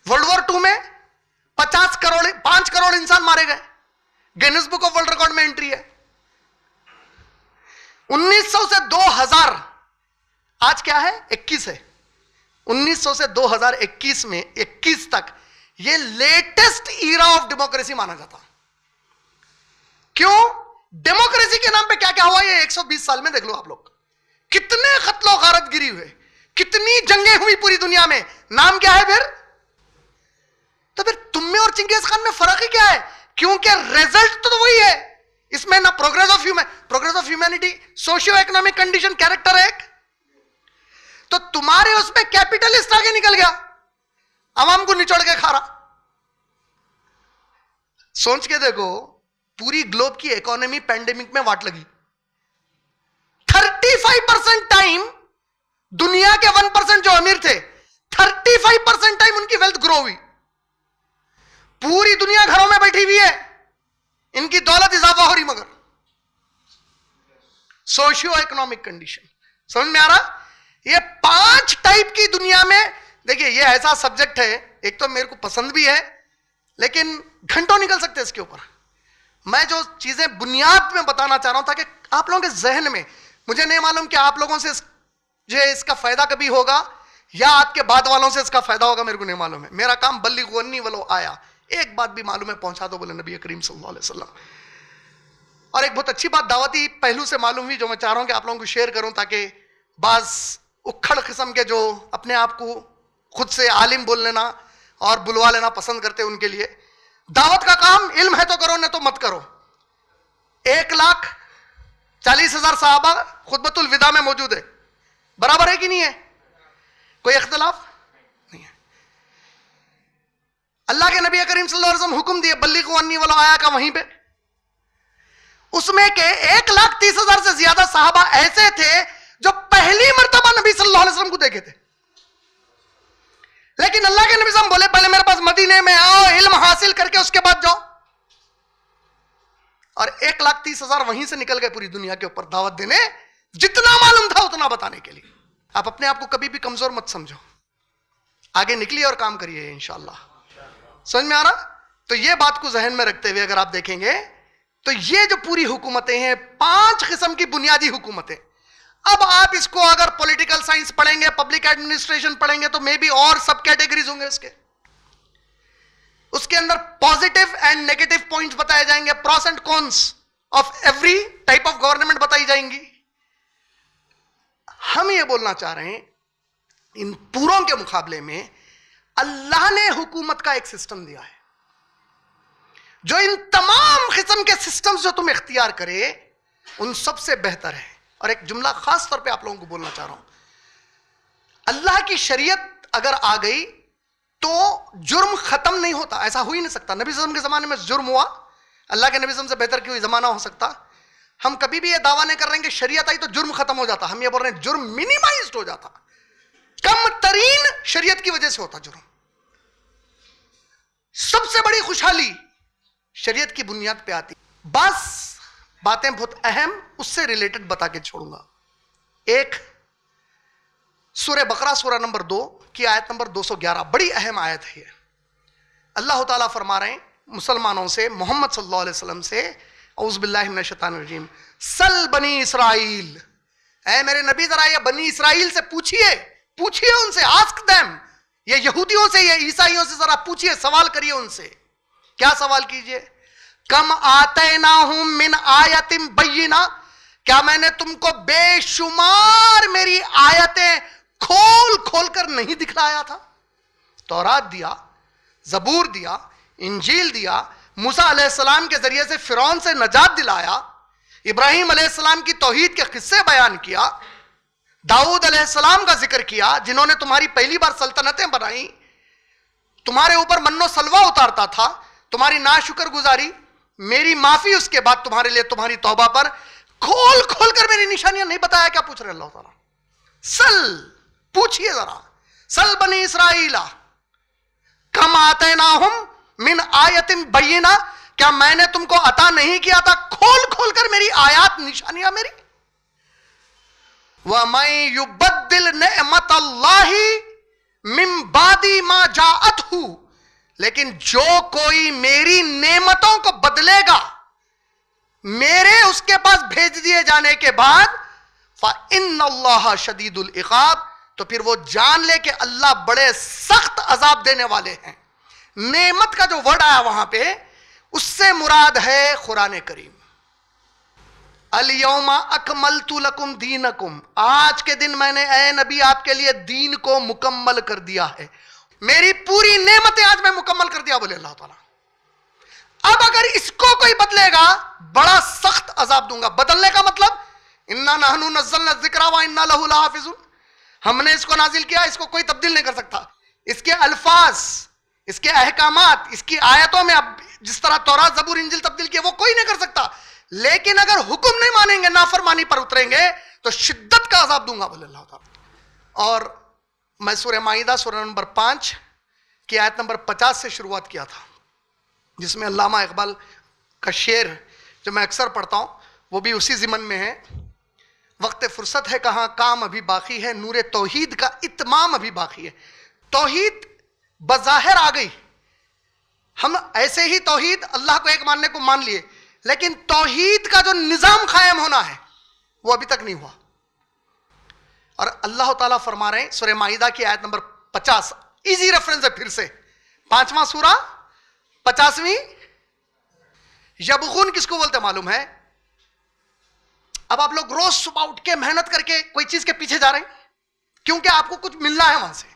वर्ल्ड वॉर 2 में 5 करोड़ इंसान मारे गए। Guinness book of world record में एंट्री है। 1900 से 2000, आज क्या है? 21 है। 1900 से 2021 में 21 तक ये लेटेस्ट ईरा ऑफ डेमोक्रेसी माना जाता। क्यों? डेमोक्रेसी के नाम पे क्या क्या हुआ ये 120 साल में देख लो आप लोग। कितने कत्लो गारतगिरी हुए, कितनी जंगें हुई पूरी दुनिया में। नाम क्या है फिर? तो फिर तुम में और चिंगेज खान में फर्क ही क्या है? क्योंकि रिजल्ट तो वही है। इसमें ना progress of humanity, socio economic condition, character है एक। तो तुम्हारे उसमें कैपिटलिस्ट आगे निकल गया, आवाम को निचोड़ के खा रहा। सोच के देखो, पूरी ग्लोब की इकोनॉमी पैंडेमिक में वाट लगी। 35% टाइम दुनिया के 1% जो अमीर थे, 35% टाइम उनकी वेल्थ ग्रो हुई। पूरी दुनिया घरों में बैठी हुई है, इनकी दौलत इजाफा हो रही, मगर सोशियो इकोनॉमिक कंडीशन। समझ में आ रहा? ये 5 टाइप की दुनिया में, देखिए ये ऐसा सब्जेक्ट है, एक तो मेरे को पसंद भी है, लेकिन घंटों निकल सकते हैं इसके ऊपर। मैं जो चीजें बुनियाद में बताना चाह रहा हूं ताकि आप लोगों के जहन में, मुझे नहीं मालूम कि आप लोगों से इसका फायदा कभी होगा या आपके बाद वालों से इसका फायदा होगा, मेरे को नहीं मालूम है। मेरा काम बल्लिगु अन्नी वलो आया, एक बात भी मालूम है पहुंचा दो, बोले नबी करीम सल्लल्लाहु अलैहि वसल्लम। और एक बहुत अच्छी बात दावती पहलू से मालूम हुई जो मैं चाह रहा हूं कि आप लोगों को शेयर करूं, ताकि बाज उखड़ किस्म के जो अपने आप को खुद से आलिम बोल लेना और बुलवा लेना पसंद करते हैं, उनके लिए दावत का काम इल्म है तो करो, नहीं तो मत करो। 1,40,000 सहाबा खुतबतुल विदा में मौजूद है, बराबर है कि नहीं है? कोई इख्तिलाफ नहीं है। अल्लाह के नबी करीम सल्लल्लाहु अलैहि वसल्लम हुक्म दिए बल्लिगु अन्नी वलो आया का, वहीं पे उसमें के 1,30,000 से ज्यादा सहाबा ऐसे थे जो पहली मर्तबा नबी सल्लल्लाहु अलैहि वसल्लम को देखे थे। लेकिन अल्लाह के नबी सल्लल्लाहु अलैहि वसल्लम बोले पहले मेरे पास मदीने में आओ, इल्म हासिल करके उसके बाद जाओ। और 1,30,000 वहीं से निकल गए पूरी दुनिया के ऊपर दावत देने, जितना मालूम था उतना बताने के लिए। आप अपने आप को कभी भी कमजोर मत समझो, आगे निकलिए और काम करिए इंशाअल्लाह। समझ में आ रहा? तो ये बात को जहन में रखते हुए अगर आप देखेंगे तो ये जो पूरी हुकूमतें हैं, 5 किस्म की बुनियादी हुकूमतें। अब आप इसको अगर पॉलिटिकल साइंस पढ़ेंगे, पब्लिक एडमिनिस्ट्रेशन पढ़ेंगे, तो मे बी और सब कैटेगरीज होंगे उसके अंदर पॉजिटिव एंड नेगेटिव पॉइंट्स बताए जाएंगे, pros and cons of every type of government बताई जाएंगी। हम ये बोलना चाह रहे हैं, इन पूरों के मुकाबले में अल्लाह ने हुकूमत का एक सिस्टम दिया है जो इन तमाम किस्म के सिस्टम्स जो तुम इख्तियार करे उन सबसे बेहतर है। और एक जुमला खास तौर पे आप लोगों को बोलना चाह रहा हूं, अल्लाह की शरीयत अगर आ गई तो जुर्म खत्म नहीं होता, ऐसा हो ही नहीं सकता। नबी सल्लल्लाहु अलैहि वसल्लम के जमाने में जुर्म हुआ, अल्लाह के नबी सल्लल्लाहु अलैहि वसल्लम से बेहतर कोई जमाना हो सकता? हम कभी भी ये दावा नहीं कर रहे हैं कि शरीयत आई तो जुर्म खत्म हो जाता, हम ये बोल रहे हैं जुर्म मिनिमाइज्ड हो जाता, कम तरीन शरीयत की वजह से होता जुर्म। सबसे बड़ी खुशहाली शरीयत की बुनियाद पे आती। बस बातें बहुत अहम उससे रिलेटेड बता के छोड़ूंगा। एक, सूरह बकरा सूरह नंबर 2 की आयत नंबर 211, बड़ी अहम आयत है। अल्लाह ताला फरमा रहे हैं मुसलमानों से, मोहम्मद सल्लल्लाहु अलैहि वसल्लम से, औज़ु बिल्लाहि मिनश शैतानिर रजीम, सल बनी इसराइल, ऐ मेरे नबी जरा ये बनी इसराइल से पूछिए उनसे, आस्क देम, ये यहूदियों से, ये ईसाइयों से जरा पूछिए, सवाल करिए उनसे। क्या सवाल कीजिए? कम आतैनाहुम मिन आयतिन बय्यिना, क्या मैंने तुमको बेशुमार मेरी आयतें खोल खोल कर नहीं दिखलाया था? तौरात दिया, जबूर दिया, इंजील दिया, मूसा अलैहिस्सलाम के जरिए से फिरौन से नजात दिलाया, इब्राहिम अलैहिस्सलाम की तौहीद के किस्से बयान किया, दाऊद अलैहिस्सलाम का जिक्र किया जिन्होंने तुम्हारी पहली बार सल्तनतें बनाई, तुम्हारे ऊपर मन्नो सलवा उतारता था, तुम्हारी नाशुक्र गुजारी, मेरी माफी उसके बाद तुम्हारे लिए, तुम्हारी तौबा पर खोल खोल कर मेरी निशानियां नहीं बताया? क्या पूछ रहे अल्लाह ताला? सल, पूछिए जरा, सल बनी इसराइला कम आतैनाहुम मिन आयतिन बय्यिना, क्या मैंने तुमको अता नहीं किया था खोल खोल कर मेरी आयात, निशानियां मेरी? व मैं युबद्दिल निअमतल्लाहि मिन बादी मा जाअतहु, लेकिन जो कोई मेरी नेमतों को बदलेगा मेरे उसके पास भेज दिए जाने के बाद, फ़इन्नल्लाह शदीदुल इक़ाब, तो फिर वो जान ले कि अल्लाह बड़े सख्त अजाब देने वाले हैं। नेमत का जो वर्ड आया वहां पे, उससे मुराद है कुरान करीम। अल यौमा अकमलतु लकुम दीनकुम, आज के दिन मैंने ए नबी आपके लिए दीन को मुकम्मल कर दिया है, मेरी पूरी नेमतें आज मैं मुकम्मल कर दिया, बोले अल्लाह ताला। अब अगर इसको कोई बदलेगा बड़ा सख्त अजाब दूंगा। बदलने का मतलब, इन्ना नहनु नज़्ज़लना ज़िक्रा व इन्ना लहु लहाफ़िज़ून, हमने इसको नाजिल किया, इसको कोई तब्दील नहीं कर सकता। इसके अल्फाज, इसके अहकामात, इसकी आयतों में अब जिस तरह तौरात जबूर इंजिल तब्दील किए वो कोई नहीं कर लेकिन अगर हुक्म नहीं मानेंगे, नाफरमानी पर उतरेंगे, तो शिद्दत का अजाब दूंगा बोले अल्लाह ताला। और मैं सूरह माइदा सूरह नंबर 5 की आयत नंबर 50 से शुरुआत किया था, जिसमें अल्लामा इकबाल का शेर जो मैं अक्सर पढ़ता हूं, वो भी उसी ज़िमन में है। वक्त फुर्सत है कहां, काम अभी बाकी है, नूरे तौहीद का इत्माम अभी बाकी है। तौहीद बज़ाहिर आ गई, हम ऐसे ही तौहीद अल्लाह को एक मानने को मान लिए, लेकिन तौहीद का जो निजाम कायम होना है वो अभी तक नहीं हुआ। और अल्लाह ताला फरमा रहे हैं सूरह माइदा की आयत नंबर 50, इजी रेफरेंस है फिर से, 5वां सूरा 50वीं। यबगून किसको बोलते मालूम है? अब आप लोग रोज सुबह उठ के मेहनत करके कोई चीज के पीछे जा रहे हैं, क्योंकि आपको कुछ मिलना है वहां से।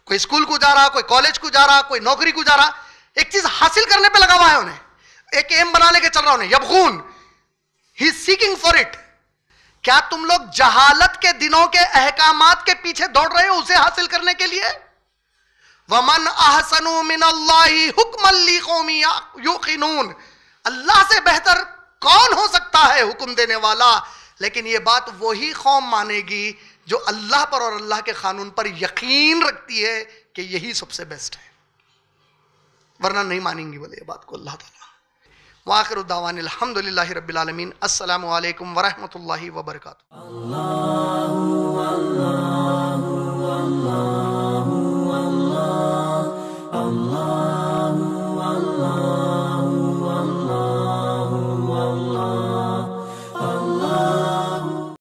कोई स्कूल को जा रहा, कोई कॉलेज को जा रहा, कोई नौकरी को जा रहा, एक चीज हासिल करने पे लगा हुआ है, उन्हें एक एम बना लेके चल रहा उन्हें। यबगून, he is seeking for it. क्या तुम लोग जहालत के दिनों के अहकामात के पीछे दौड़ रहे हो उसे हासिल करने के लिए? वमन अहसनु मिनल्लाहि हुक्मन लिकौमी युक़िनून, अल्लाह से बेहतर कौन हो सकता है हुक्म देने वाला। लेकिन यह बात वही कौम मानेगी जो अल्लाह पर और अल्लाह के कानून पर यकीन रखती है कि यही सबसे बेस्ट है, वरना नहीं मानेंगी बोले ये बात को अल्लाह ताला। वाखिरु दावानिल हम्दुलिल्लाहि रब्बिल आलमीन। अस्सलामु अलैकुम व रहमतुल्लाहि व बरकातुहू।